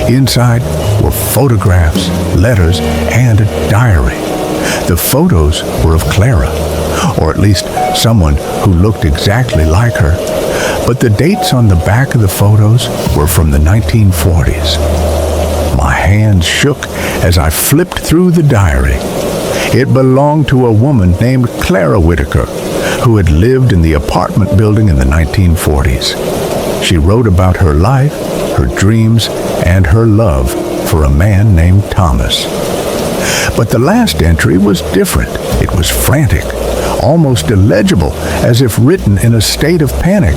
Inside were photographs, letters, and a diary. The photos were of Clara, or at least someone who looked exactly like her, but the dates on the back of the photos were from the 1940s. My hands shook as I flipped through the diary. It belonged to a woman named Clara Whitaker, who had lived in the apartment building in the 1940s. She wrote about her life, her dreams, and her love for a man named Thomas. But the last entry was different. It was frantic, almost illegible, as if written in a state of panic.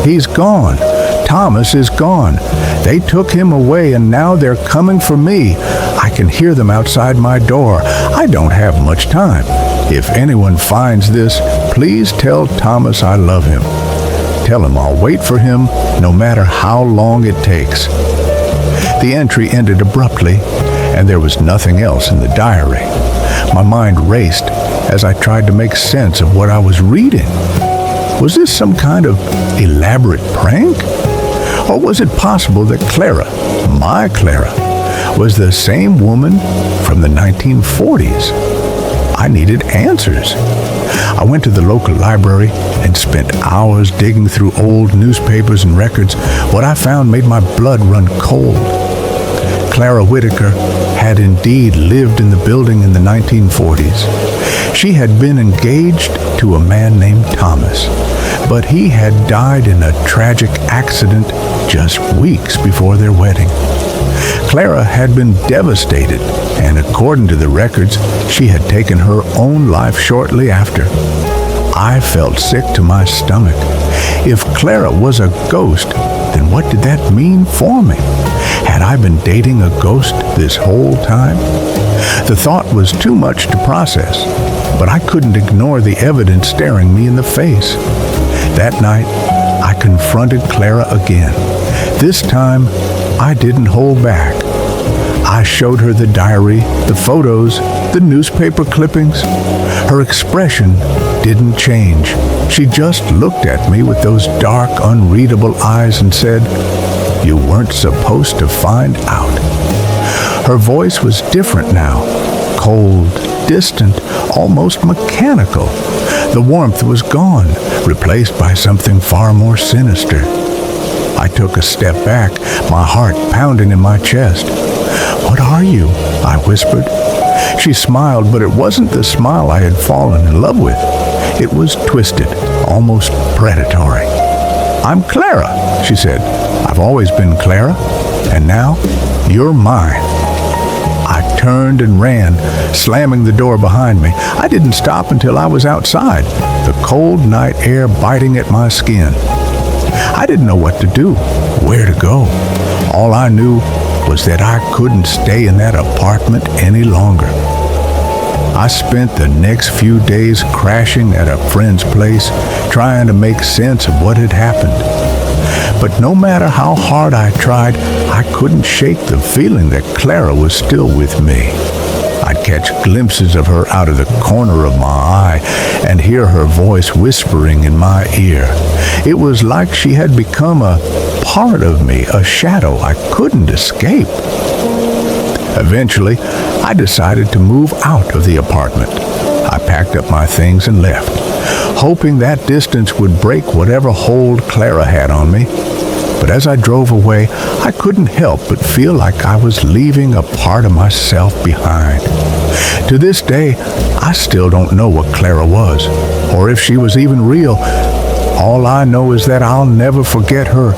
"He's gone. Thomas is gone. They took him away and now they're coming for me. I can hear them outside my door. I don't have much time. If anyone finds this, please tell Thomas I love him. Tell him I'll wait for him no matter how long it takes." The entry ended abruptly, and there was nothing else in the diary. My mind raced as I tried to make sense of what I was reading. Was this some kind of elaborate prank? Or was it possible that Clara, my Clara, was the same woman from the 1940s? I needed answers. I went to the local library and spent hours digging through old newspapers and records. What I found made my blood run cold. Clara Whitaker had indeed lived in the building in the 1940s. She had been engaged to a man named Thomas, but he had died in a tragic accident just weeks before their wedding. Clara had been devastated, and according to the records, she had taken her own life shortly after. I felt sick to my stomach. If Clara was a ghost, then what did that mean for me? Had I been dating a ghost this whole time? The thought was too much to process, but I couldn't ignore the evidence staring me in the face. That night, I confronted Clara again. This time, I didn't hold back. I showed her the diary, the photos, the newspaper clippings. Her expression didn't change. She just looked at me with those dark, unreadable eyes and said, "You weren't supposed to find out." Her voice was different now, cold, distant, almost mechanical. The warmth was gone, replaced by something far more sinister. I took a step back, my heart pounding in my chest. "What are you?" I whispered. She smiled, but it wasn't the smile I had fallen in love with. It was twisted, almost predatory. "I'm Clara," she said. "I've always been Clara, and now you're mine." I turned and ran, slamming the door behind me. I didn't stop until I was outside, the cold night air biting at my skin. I didn't know what to do, where to go. All I knew was that I couldn't stay in that apartment any longer. I spent the next few days crashing at a friend's place, trying to make sense of what had happened. But no matter how hard I tried, I couldn't shake the feeling that Clara was still with me. I'd catch glimpses of her out of the corner of my eye and hear her voice whispering in my ear. It was like she had become a part of me, a shadow I couldn't escape. Eventually, I decided to move out of the apartment. I packed up my things and left, hoping that distance would break whatever hold Clara had on me. But as I drove away, I couldn't help but feel like I was leaving a part of myself behind. To this day, I still don't know what Clara was, or if she was even real. All I know is that I'll never forget her,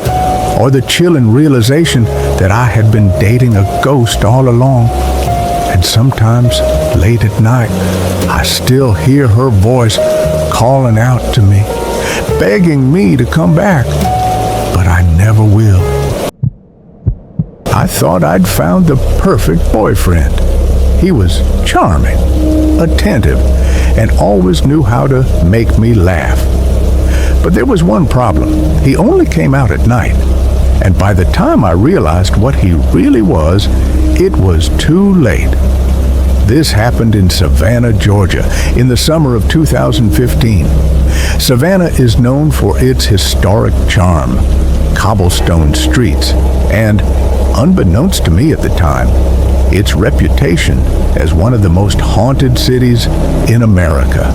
or the chilling realization that I had been dating a ghost all along. And sometimes, late at night, I still hear her voice calling out to me, begging me to come back, but I never will. I thought I'd found the perfect boyfriend. He was charming, attentive, and always knew how to make me laugh. But there was one problem. He only came out at night, and by the time I realized what he really was, it was too late. This happened in Savannah, Georgia, in the summer of 2015. Savannah is known for its historic charm, cobblestone streets, and, unbeknownst to me at the time, its reputation as one of the most haunted cities in America.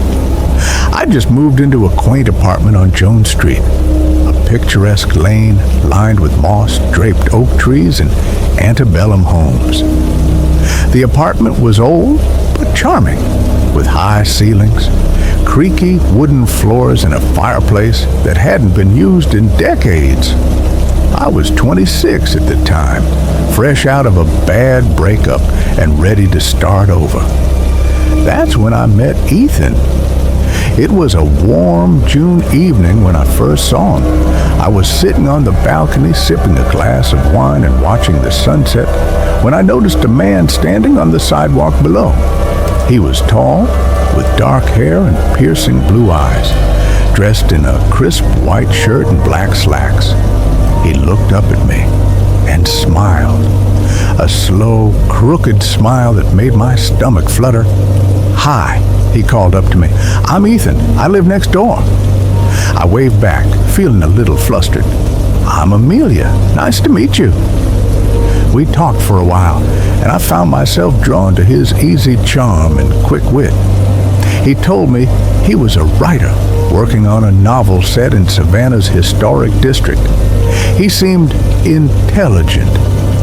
I just moved into a quaint apartment on Jones Street, a picturesque lane lined with moss-draped oak trees and antebellum homes. The apartment was old but charming, with high ceilings, creaky wooden floors, and a fireplace that hadn't been used in decades. I was 26 at the time, fresh out of a bad breakup and ready to start over. That's when I met Ethan. It was a warm June evening when I first saw him. I was sitting on the balcony sipping a glass of wine and watching the sunset when I noticed a man standing on the sidewalk below. He was tall, with dark hair and piercing blue eyes, dressed in a crisp white shirt and black slacks. He looked up at me and smiled, a slow, crooked smile that made my stomach flutter. "Hi," he called up to me. "I'm Ethan. I live next door." I waved back, feeling a little flustered. "I'm Amelia. Nice to meet you." We talked for a while, and I found myself drawn to his easy charm and quick wit. He told me he was a writer working on a novel set in Savannah's historic district. He seemed intelligent,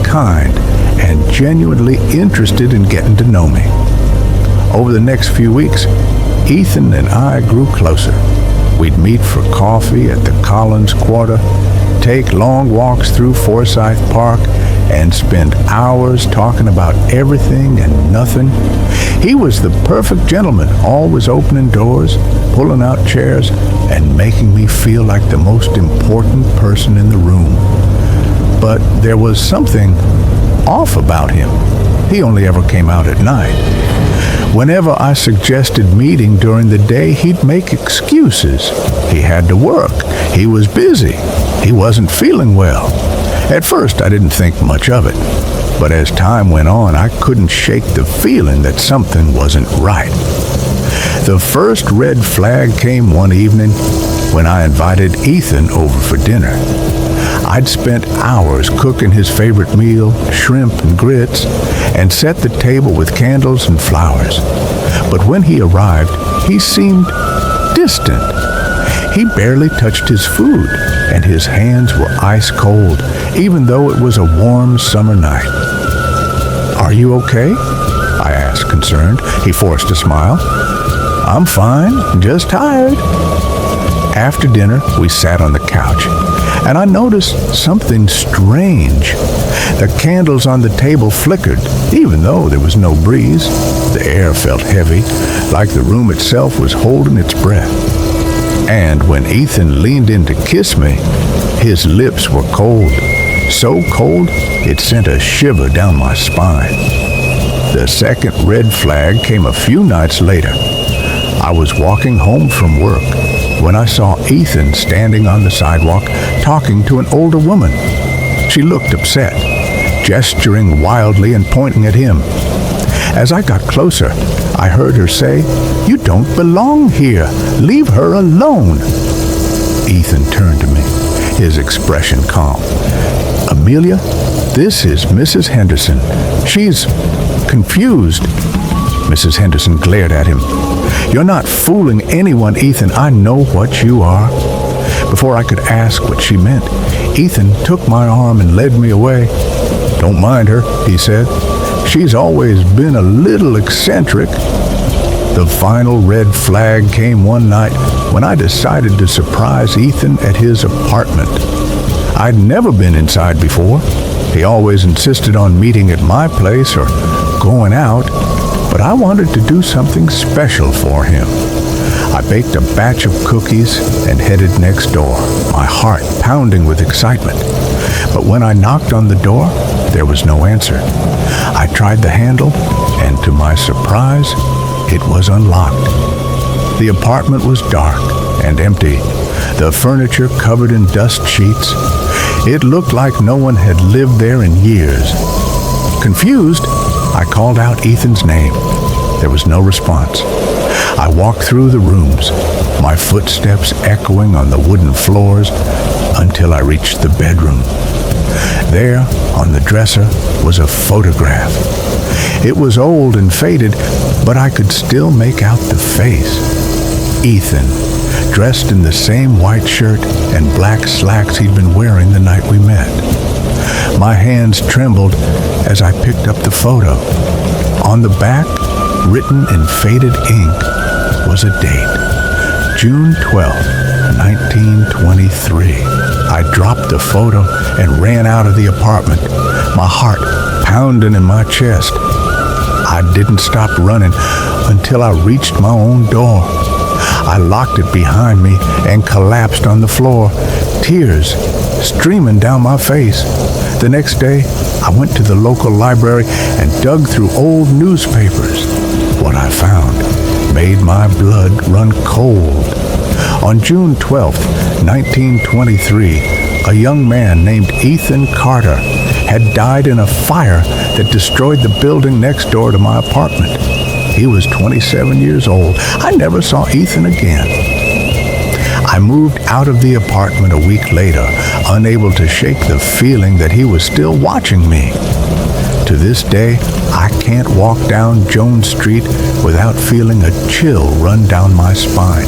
kind, and genuinely interested in getting to know me. Over the next few weeks, Ethan and I grew closer. We'd meet for coffee at the Collins Quarter, take long walks through Forsyth Park, and spend hours talking about everything and nothing. He was the perfect gentleman, always opening doors, pulling out chairs, and making me feel like the most important person in the room. But there was something off about him. He only ever came out at night. Whenever I suggested meeting during the day, he'd make excuses. He had to work. He was busy. He wasn't feeling well. At first, I didn't think much of it. But as time went on, I couldn't shake the feeling that something wasn't right. The first red flag came one evening when I invited Ethan over for dinner. I'd spent hours cooking his favorite meal, shrimp and grits, and set the table with candles and flowers. But when he arrived, he seemed distant. He barely touched his food, and his hands were ice cold, even though it was a warm summer night. "Are you okay?" I asked, concerned. He forced a smile. "I'm fine, just tired." After dinner, we sat on the couch, and I noticed something strange. The candles on the table flickered, even though there was no breeze. The air felt heavy, like the room itself was holding its breath. And when Ethan leaned in to kiss me, his lips were cold. So cold, it sent a shiver down my spine. The second red flag came a few nights later. I was walking home from work when I saw Ethan standing on the sidewalk talking to an older woman. She looked upset, gesturing wildly and pointing at him. As I got closer, I heard her say, "You don't belong here. Leave her alone." Ethan turned to me, his expression calm. "Amelia, this is Mrs. Henderson. She's confused." Mrs. Henderson glared at him. "You're not fooling anyone, Ethan. I know what you are." Before I could ask what she meant, Ethan took my arm and led me away. "Don't mind her," he said. "She's always been a little eccentric." The final red flag came one night when I decided to surprise Ethan at his apartment. I'd never been inside before. He always insisted on meeting at my place or going out, but I wanted to do something special for him. I baked a batch of cookies and headed next door, my heart pounding with excitement. But when I knocked on the door, there was no answer. I tried the handle, and to my surprise, it was unlocked. The apartment was dark and empty, the furniture covered in dust sheets. It looked like no one had lived there in years. Confused, I called out Ethan's name. There was no response. I walked through the rooms, my footsteps echoing on the wooden floors until I reached the bedroom. There, on the dresser, was a photograph. It was old and faded, but I could still make out the face. Ethan, dressed in the same white shirt and black slacks he'd been wearing the night we met. My hands trembled as I picked up the photo. On the back, written in faded ink, was a date, June 12th, 1923. I dropped the photo and ran out of the apartment, my heart pounding in my chest. I didn't stop running until I reached my own door. I locked it behind me and collapsed on the floor, tears streaming down my face. The next day, I went to the local library and dug through old newspapers. What I found made my blood run cold. On June 12th, 1923, a young man named Ethan Carter had died in a fire that destroyed the building next door to my apartment. He was 27 years old. I never saw Ethan again. I moved out of the apartment a week later, unable to shake the feeling that he was still watching me. To this day, I can't walk down Jones Street without feeling a chill run down my spine.